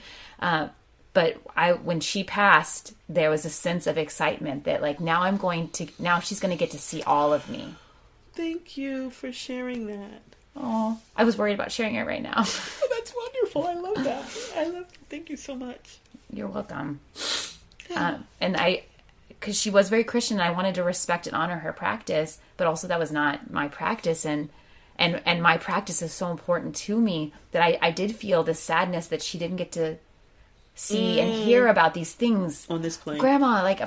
But when she passed, there was a sense of excitement that like, now she's going to get to see all of me. Thank you for sharing that. Oh, I was worried about sharing it right now. Oh, that's wonderful. I love that. Thank you so much. You're welcome. Because she was very Christian, and I wanted to respect and honor her practice, but also that was not my practice. And my practice is so important to me that I did feel this sadness that she didn't get to see and hear about these things on this plane. Grandma, like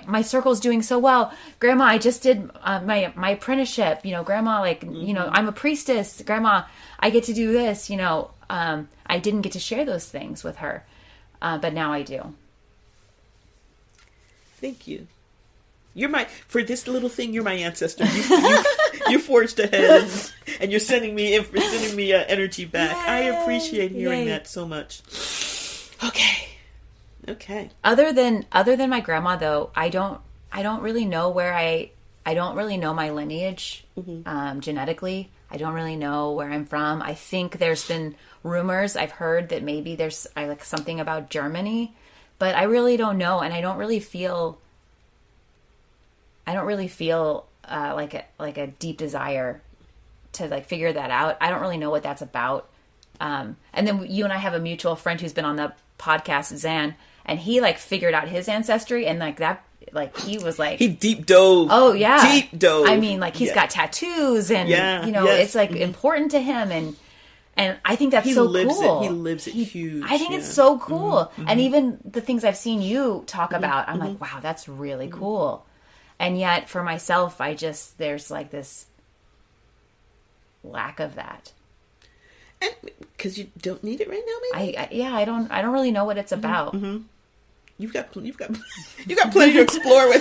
my circle's doing so well. Grandma, I just did my apprenticeship. Grandma, like I'm a priestess. Grandma, I get to do this. I didn't get to share those things with her, but now I do. Thank you. For this little thing, you're my ancestor. You forged ahead, and you're sending me energy back. Yay, I appreciate hearing that so much. Okay. Other than my grandma, though, I don't really know I don't really know my lineage genetically. I don't really know where I'm from. I think there's been rumors. I've heard that maybe there's like something about Germany, but I really don't know, and I don't really feel like a deep desire to like figure that out. I don't really know what that's about. And then you and I have a mutual friend who's been on the podcast, Zan, and he like figured out his ancestry, and like that, like he was like he deep dove. Oh yeah, deep dove. I mean, like he's got tattoos, and it's like important to him, and I think that's so cool. He lives it huge. I think it's so cool, and even the things I've seen you talk about, I'm like, wow, that's really cool. And yet, for myself, there's like this lack of that. Because you don't need it right now, maybe. I don't really know what it's about. Mm-hmm. You've got plenty to explore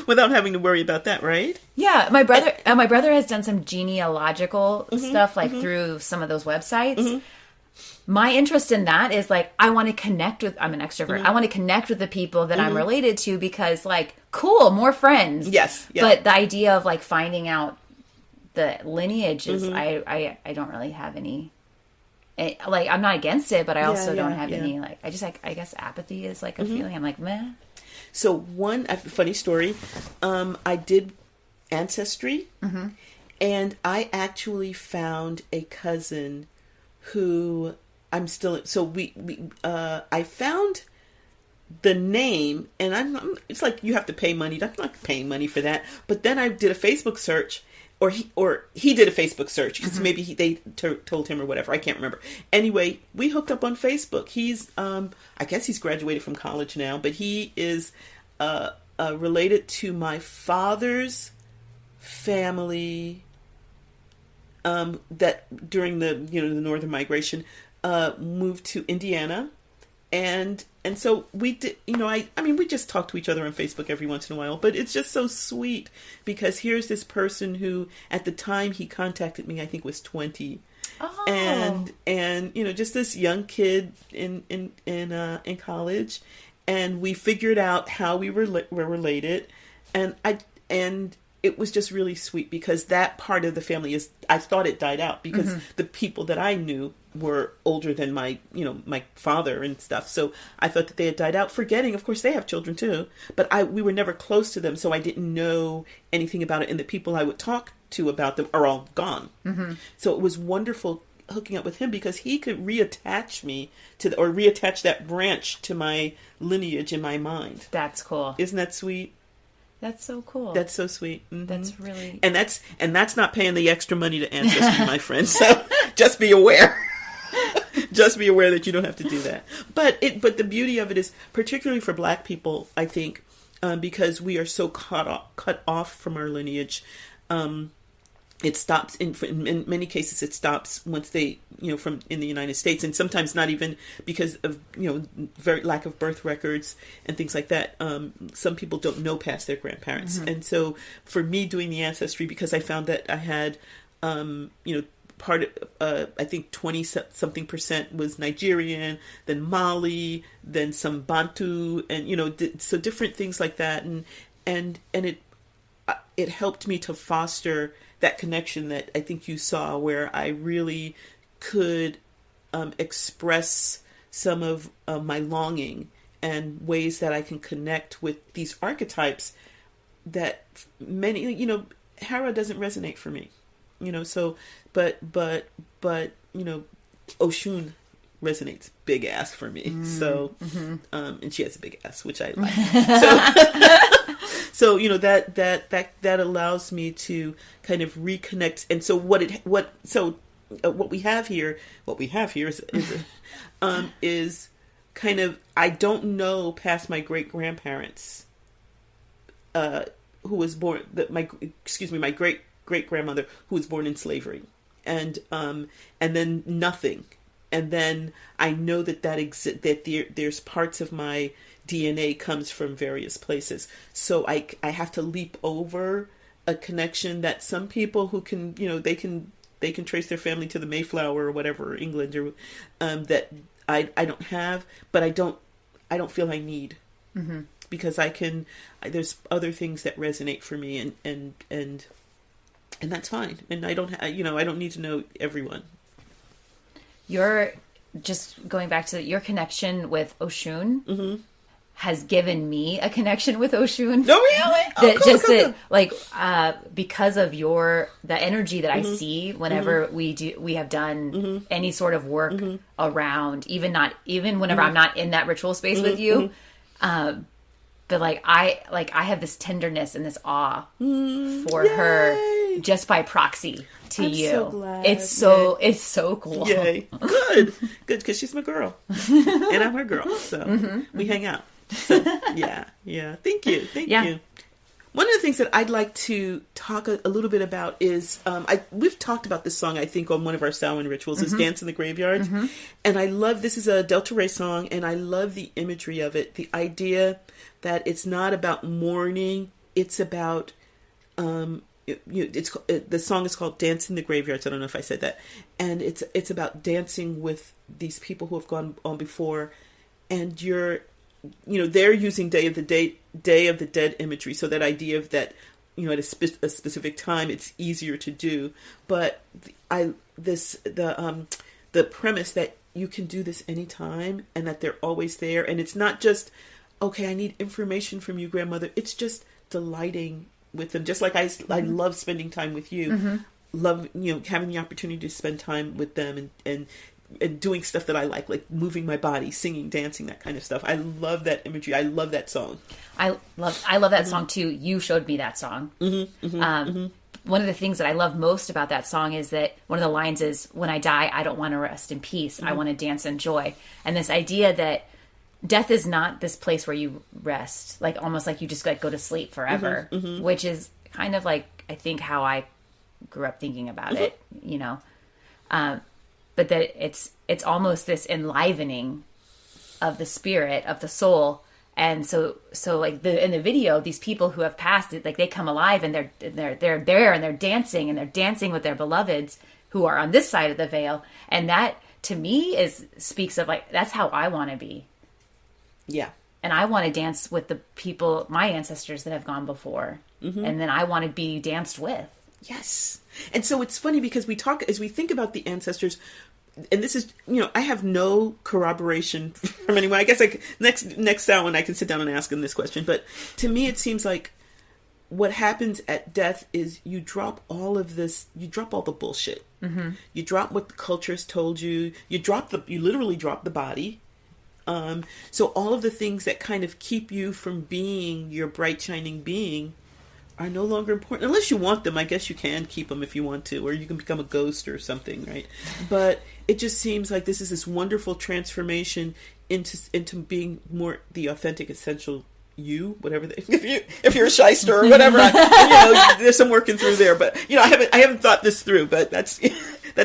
without having to worry about that, right? Yeah, my brother has done some genealogical stuff through some of those websites. Mm-hmm. My interest in that is like I want to connect with. I'm an extrovert. Mm-hmm. I want to connect with the people that I'm related to because like cool, more friends. Yes, yeah. But the idea of like finding out the lineage is I don't really have any. Like I'm not against it, but I also don't have any like I guess apathy is like a feeling. I'm like meh. So a funny story. I did Ancestry, and I actually found a cousin who I'm still. So I found the name, and it's like you have to pay money. I'm not paying money for that. But then I did a Facebook search. Or he did a Facebook search because maybe they told him or whatever. I can't remember. Anyway, we hooked up on Facebook. He's I guess he's graduated from college now, but he is related to my father's family. That during the the Northern Migration moved to Indiana, and so we did. I mean we just talk to each other on Facebook every once in a while, but it's just so sweet because here's this person who at the time he contacted me I think was 20, and just this young kid in college, and we figured out how we were related, and it was just really sweet because that part of the family I thought it died out because the people that I knew were older than my father and stuff. So I thought that they had died out, forgetting, of course, they have children too, but we were never close to them. So I didn't know anything about it. And the people I would talk to about them are all gone. So it was wonderful hooking up with him because he could reattach me to or reattach that branch to my lineage in my mind. That's cool. Isn't that sweet? That's so cool. That's so sweet. That's really... And that's not paying the extra money to Ancestry, my friend. So just be aware. Just be aware that you don't have to do that. But the beauty of it is, particularly for Black people, I think, because we are so cut off from our lineage, it stops in many cases. It stops once they, from in the United States, and sometimes not even because of very lack of birth records and things like that. Some people don't know past their grandparents, and so for me doing the Ancestry, because I found that I had, part of, I think 20 something percent was Nigerian, then Mali, then some Bantu, and so different things like that, and it helped me to foster that connection that I think you saw, where I really could express some of my longing and ways that I can connect with these archetypes that many, Hera doesn't resonate for me, so, but Oshun resonates big ass for me. So, and she has a big ass, which I like. So, that allows me to kind of reconnect. And so what we have here is kind of, I don't know past my great grandparents, who was born, my great grandmother who was born in slavery, and then nothing. And then I know that there's parts of my DNA comes from various places. So I have to leap over a connection that some people who can, they can trace their family to the Mayflower or whatever, England, or that I don't have, but I don't feel I need, because there's other things that resonate for me, and that's fine. And I don't need to know everyone. You're just going back to your connection with Oshun has given me a connection with Oshun. Oh, really? Because of the energy that I see whenever we have done any sort of work around, even whenever I'm not in that ritual space with you. But I have this tenderness and this awe for her just by proxy to you. So glad. It's so cool. Yay. Good, because she's my girl and I'm her girl. So we hang out. So, yeah. Thank you. One of the things that I'd like to talk a little bit about is, we've talked about this song, I think, on one of our Samhain rituals, is Dance in the Graveyard. And I love, this is a Delta Ray song, and I love the imagery of it. The idea that it's not about mourning, it's about, the song is called Dance in the Graveyards. I don't know if I said that. And it's about dancing with these people who have gone on before, and they're using Day of the Dead imagery. So that idea of that, at a specific time, it's easier to do. But the premise that you can do this anytime and that they're always there. And it's not just, okay, I need information from you, grandmother. It's just delighting with them. Just like I love spending time with you. Love, having the opportunity to spend time with them and doing stuff that I like moving my body, singing, dancing, that kind of stuff. I love that imagery. I love that song. I love that song too. You showed me that song. One of the things that I love most about that song is that one of the lines is, "When I die, I don't want to rest in peace. I want to dance in joy." And this idea that death is not this place where you rest, almost like you just go to sleep forever, which is kind of I think how I grew up thinking about it, but that it's almost this enlivening of the spirit, of the soul. And so in the video, these people who have passed it, they come alive and they're there and they're dancing with their beloveds who are on this side of the veil. And that to me speaks of that's how I want to be. Yeah. And I want to dance with the people, my ancestors that have gone before. And then I want to be danced with. Yes. And so it's funny because as we think about the ancestors, and this is, I have no corroboration from anyone. I guess next Samhain I can sit down and ask them this question. But to me, it seems like what happens at death is you drop all of this, you drop all the bullshit. You drop what the culture has told you. You literally drop the body. So all of the things that kind of keep you from being your bright, shining being are no longer important. Unless you want them, I guess you can keep them if you want to, or you can become a ghost or something, right? But it just seems like this is this wonderful transformation into being more the authentic, essential you, whatever. If you're a shyster or whatever, there's some working through there. But I haven't thought this through. But that's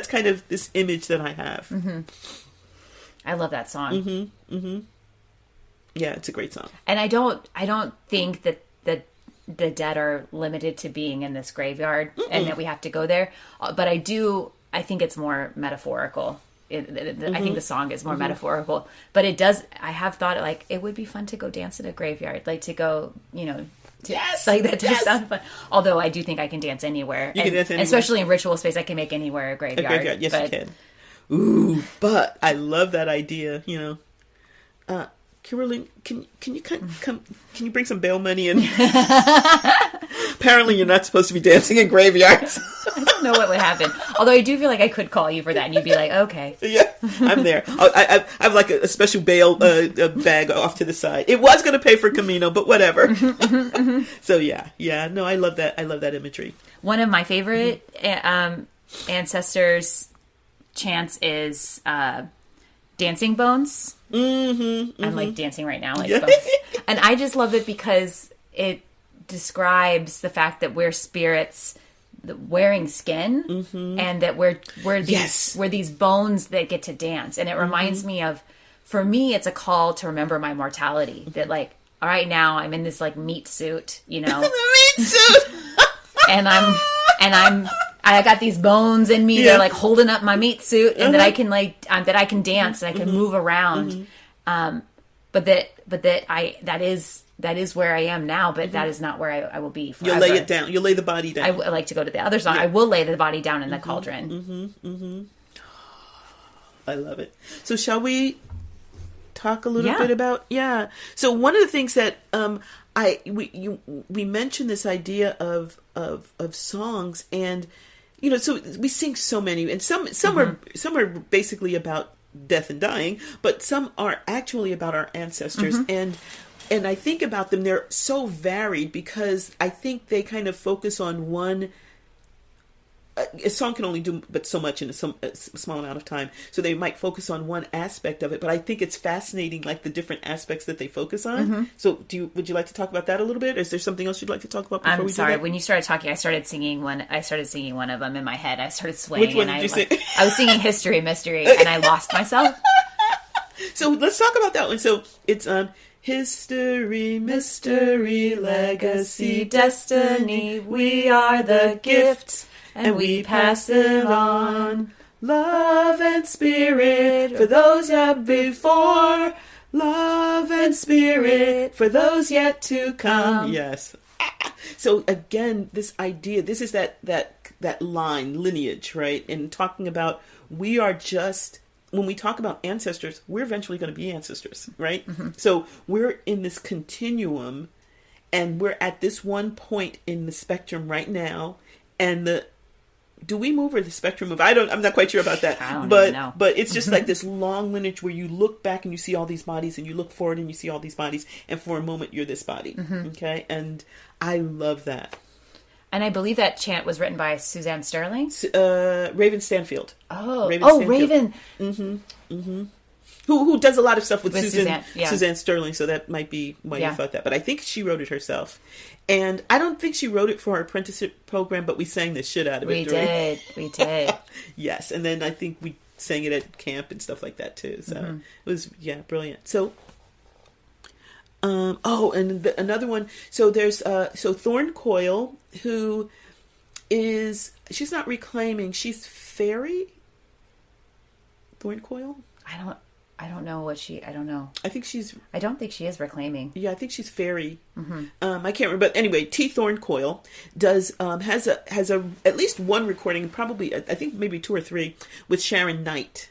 kind of this image that I have. I love that song. Yeah, it's a great song. And I don't think that the dead are limited to being in this graveyard and that we have to go there. But I think it's more metaphorical. I think the song is more metaphorical. But it does, I have thought, like, it would be fun to go dance in a graveyard. Like, to go, yes! Like, that does sound fun. Although I do think I can dance anywhere. You can dance anywhere. Especially in ritual space, I can make anywhere a graveyard. A graveyard, yes, you can. Ooh, but I love that idea, Kimberlyn, can you can you bring some bail money in? Apparently you're not supposed to be dancing in graveyards. I don't know what would happen. Although I do feel like I could call you for that and you'd be like, okay. Yeah, I'm there. I have like a special bail bag off to the side. It was going to pay for Camino, but whatever. So yeah. No, I love that. I love that imagery. One of my favorite ancestors' chants is Dancing Bones. I'm like dancing right now, like bones. And I just love it because it describes the fact that we're spirits wearing skin, and that we're these bones that get to dance. And it reminds me of, for me, it's a call to remember my mortality. That, like, all right, now I'm in this like meat suit, The meat suit. and I got these bones in me. They're like holding up my meat suit, and that I can that I can dance and I can move around. But that is where I am now. But that is not where I will be forever. You'll lay it down. You'll lay the body down. I like to go to the other song. Yeah. I will lay the body down in the cauldron. I love it. So shall we talk a little bit about? Yeah. So one of the things that we mentioned this idea of songs, and so we sing so many, and some are basically about death and dying, but some are actually about our ancestors, and I think about them, they're so varied because I think they kind of focus on one. A song can only do but so much in a small amount of time, so they might focus on one aspect of it. But I think it's fascinating, like the different aspects that they focus on. So, would you like to talk about that a little bit? Or is there something else you'd like to talk about before we do that? I'm sorry. When you started talking, I started singing one of them in my head. I started swaying. Which one did you sing? I was singing "History Mystery," and I lost myself. So let's talk about that one. So it's history, mystery, legacy, destiny. We are the gifts, and we pass it on. Love and spirit for those yet before. Love and spirit for those yet to come. Yes. So again, this idea, this is that line, lineage, right? And talking about, we are just, when we talk about ancestors, we're eventually going to be ancestors, right? So we're in this continuum, and we're at this one point in the spectrum right now, and do we move or the spectrum move? I'm not quite sure about that. I don't even know. But it's just like this long lineage where you look back and you see all these bodies, and you look forward and you see all these bodies, and for a moment you're this body. Okay? And I love that. And I believe that chant was written by Suzanne Sterling? Raven Stanfield. Oh, Raven. Who does a lot of stuff with Suzanne Sterling, so that might be why you thought that. But I think she wrote it herself. And I don't think she wrote it for her apprenticeship program, but we sang the shit out of it. We did. Yes, and then I think we sang it at camp and stuff like that too. So it was, brilliant. So, another one. So there's, Thorn Coil, who is, she's not reclaiming, she's fairy? Thorn Coil? I don't know what I don't know. I don't think she is reclaiming. Yeah, I think she's fairy. I can't remember. But anyway, T. Thorn Coil has at least one recording, probably, I think maybe 2 or 3, with Sharon Knight.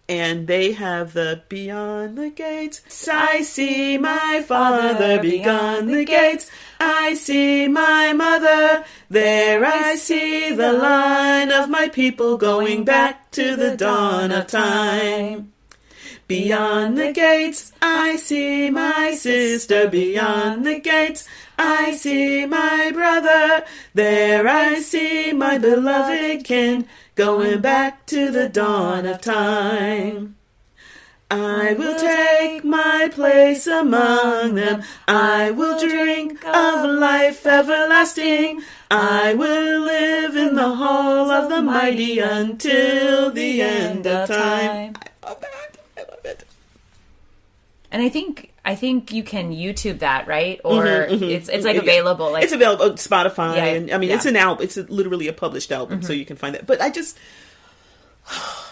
And they have the beyond the gates. I see my father beyond the gates. I see my mother. There I see the line of my people going back to the dawn of time. Beyond the gates, I see my sister. Beyond the gates, I see my brother. There I see my beloved kin going back to the dawn of time. I will take my place among them. I will drink of life everlasting. I will live in the hall of the mighty until the end of time. I love that. I love it. And I think you can YouTube that, right? Or it's like available. Like, it's available on Spotify, Yeah, and I mean it's an album. It's literally a published album, so you can find that. But I just,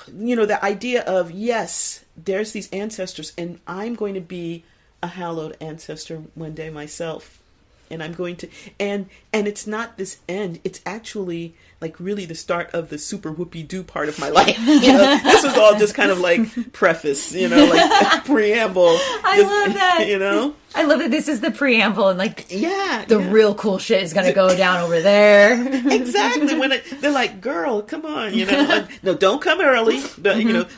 the idea of, yes, there's these ancestors, and I'm going to be a hallowed ancestor one day myself, and I'm going to, and it's not this end. It's actually like really the start of the super whoopie-doo part of my life. This was all just kind of like preface, like preamble. I love that. I love that this is the preamble, and like, the real cool shit is going to go down over there. Exactly. When they're like, girl, come on, no, don't come early.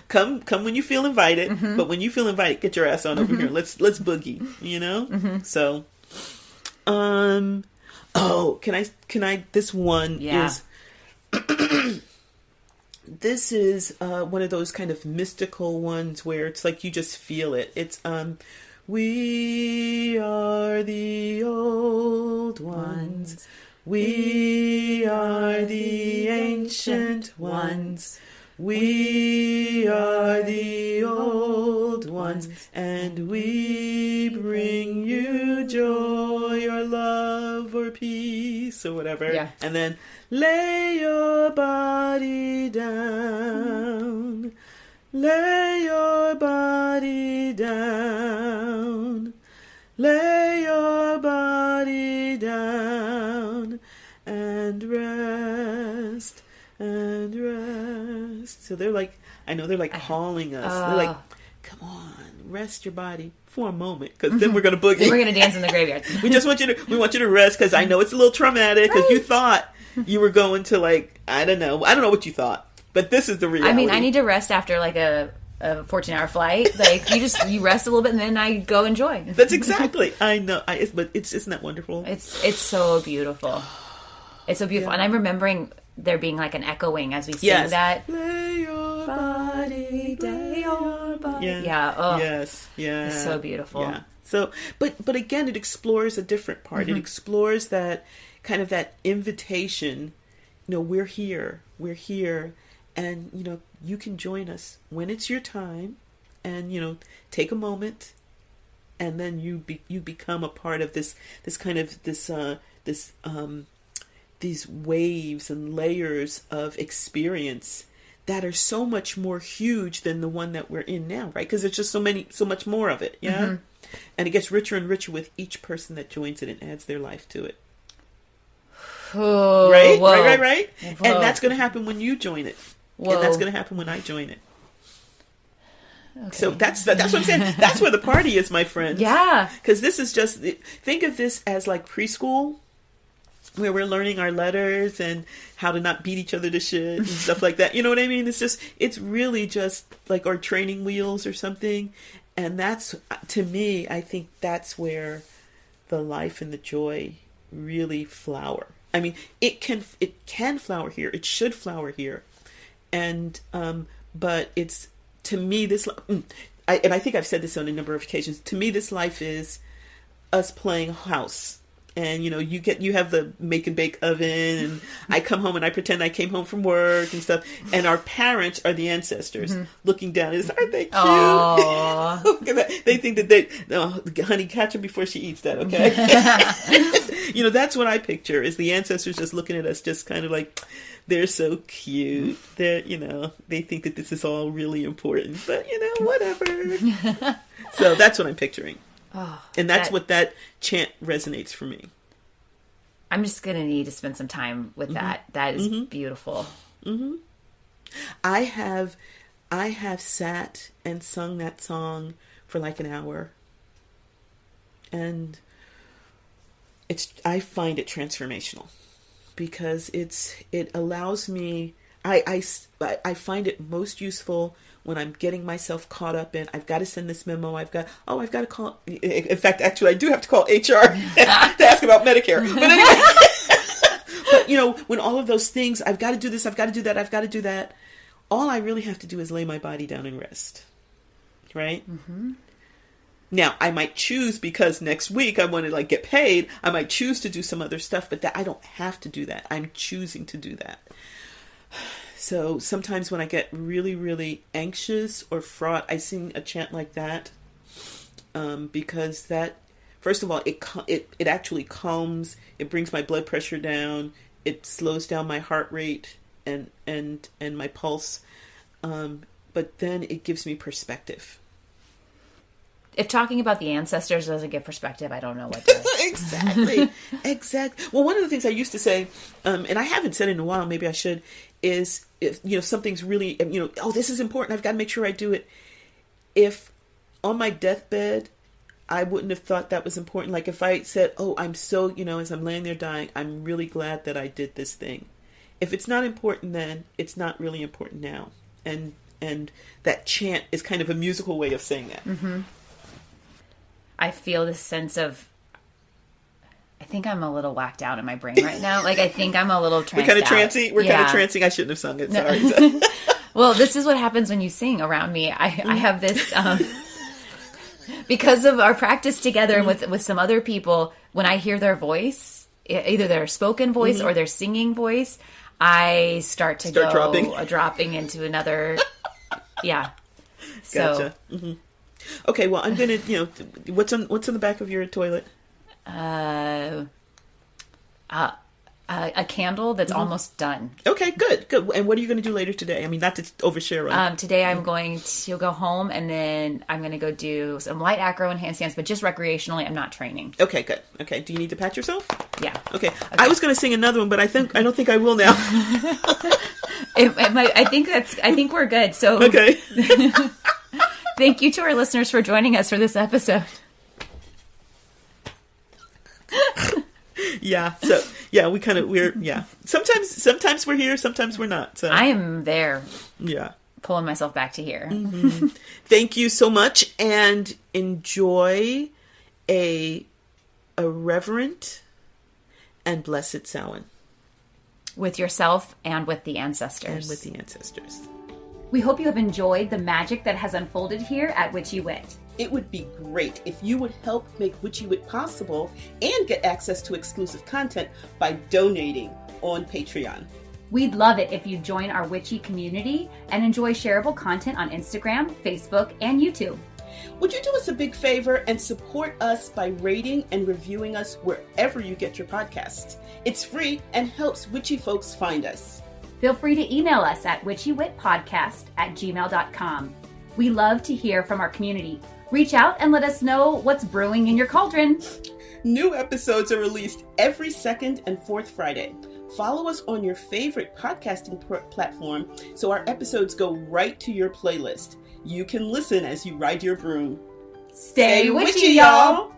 Come when you feel invited. But when you feel invited, get your ass on over here. Let's boogie, So, can I, this one is, this is one of those kind of mystical ones where it's like you just feel it. It's we are the old ones. We are the ancient ones. We are the old ones, and we bring you joy or love or peace or whatever. Yeah. And then lay your body down. Lay your body down. Lay your body down and rest and rest. So they're like, I know they're like calling us. They're like, come on, rest your body for a moment, because then we're gonna boogie. Then we're gonna dance in the graveyard. we want you to rest, because I know it's a little traumatic, because you thought you were going to, like, I don't know what you thought, but this is the reality. I mean, I need to rest after like a 14-hour flight. Like, you rest a little bit, and then I go enjoy. That's exactly. I know. But isn't that wonderful? It's so beautiful. It's so beautiful, and I'm remembering there being like an echoing as we sing that. Lay your body down. Lay your body. Yeah. Yeah. Oh. Yes. Yeah. It's so beautiful. Yeah. So, but again, it explores a different part. It explores that kind of that invitation. We're here. We're here, and you can join us when it's your time, and take a moment, and then you become a part of this kind of these waves and layers of experience that are so much more huge than the one that we're in now, right? Because there's just so much more of it, yeah? And it gets richer and richer with each person that joins it and adds their life to it. Oh, right? Whoa. Right? Whoa. And that's going to happen when you join it. Whoa. And that's going to happen when I join it. Okay. So that's what I'm saying. That's where the party is, my friends. Yeah. Because this is just, think of this as like preschool, where we're learning our letters and how to not beat each other to shit and stuff like that. You know what I mean? It's really just like our training wheels or something. And that's, to me, I think that's where the life and the joy really flower. I mean, it can flower here. It should flower here. And, but it's, to me, this, and I think I've said this on a number of occasions, to me, this life is us playing house. And, you have the make and bake oven, and I come home and I pretend I came home from work and stuff. And our parents are the ancestors looking down. Aren't they cute? Look at that. They think that honey, catch her before she eats that, okay? That's what I picture, is the ancestors just looking at us, just kind of like, they're so cute. They're, they think that this is all really important, but whatever. So that's what I'm picturing. Oh, and that's what that chant resonates for me. I'm just going to need to spend some time with that. That is beautiful. I have I have sat and sung that song for like an hour. And I find it transformational because it allows me, I find it most useful when I'm getting myself caught up in, I've got to send this memo, I've got to call, in fact, actually, I do have to call HR to ask about Medicare. But anyway, but when all of those things, I've got to do this, I've got to do that, I've got to do that, all I really have to do is lay my body down and rest. Right? Mm-hmm. Now, I might choose, because next week I want to get paid, I might choose to do some other stuff, but that I don't have to do that. I'm choosing to do that. So sometimes when I get really, really anxious or fraught, I sing a chant like that, because that, first of all, it actually calms, it brings my blood pressure down, it slows down my heart rate and my pulse, but then it gives me perspective. If talking about the ancestors doesn't give perspective, I don't know what does. Exactly. Well, one of the things I used to say, and I haven't said it in a while, maybe I should, is if something's really, this is important, I've got to make sure I do it. If on my deathbed, I wouldn't have thought that was important. Like if I said, I'm so, as I'm laying there dying, I'm really glad that I did this thing. If it's not important then, it's not really important now. And that chant is kind of a musical way of saying that. Mm-hmm. I feel this sense of, I think I'm a little whacked out in my brain right now. I think I'm a little tranced out. We're kind of trancing. Kind of trancing. I shouldn't have sung it. Sorry. No. Well, this is what happens when you sing around me. I have this, because of our practice together with some other people, when I hear their voice, either their spoken voice or their singing voice, I start dropping into another, yeah. Gotcha. So, okay, well, I'm gonna, what's on the back of your toilet? A candle that's almost done. Okay, good. And what are you going to do later today? I mean, not to overshare on. Today I'm going to go home and then I'm going to go do some light acro and handstands, but just recreationally. I'm not training. Okay, good. Okay, do you need to pat yourself? Yeah. Okay. I was going to sing another one, but I don't think I will now. I think we're good. So okay. Thank you to our listeners for joining us for this episode. Yeah. So yeah, sometimes we're here, sometimes we're not. So I am there. Yeah. Pulling myself back to here. Mm-hmm. Thank you so much, and enjoy a reverent and blessed Samhain. With yourself and with the ancestors. We hope you have enjoyed the magic that has unfolded here at Witchy Wit. It would be great if you would help make Witchy Wit possible and get access to exclusive content by donating on Patreon. We'd love it if you join our Witchy community and enjoy shareable content on Instagram, Facebook, and YouTube. Would you do us a big favor and support us by rating and reviewing us wherever you get your podcasts? It's free and helps witchy folks find us. Feel free to email us at witchywitpodcast@gmail.com. We love to hear from our community. Reach out and let us know what's brewing in your cauldron. New episodes are released every second and fourth Friday. Follow us on your favorite podcasting platform so our episodes go right to your playlist. You can listen as you ride your broom. Stay witchy, y'all!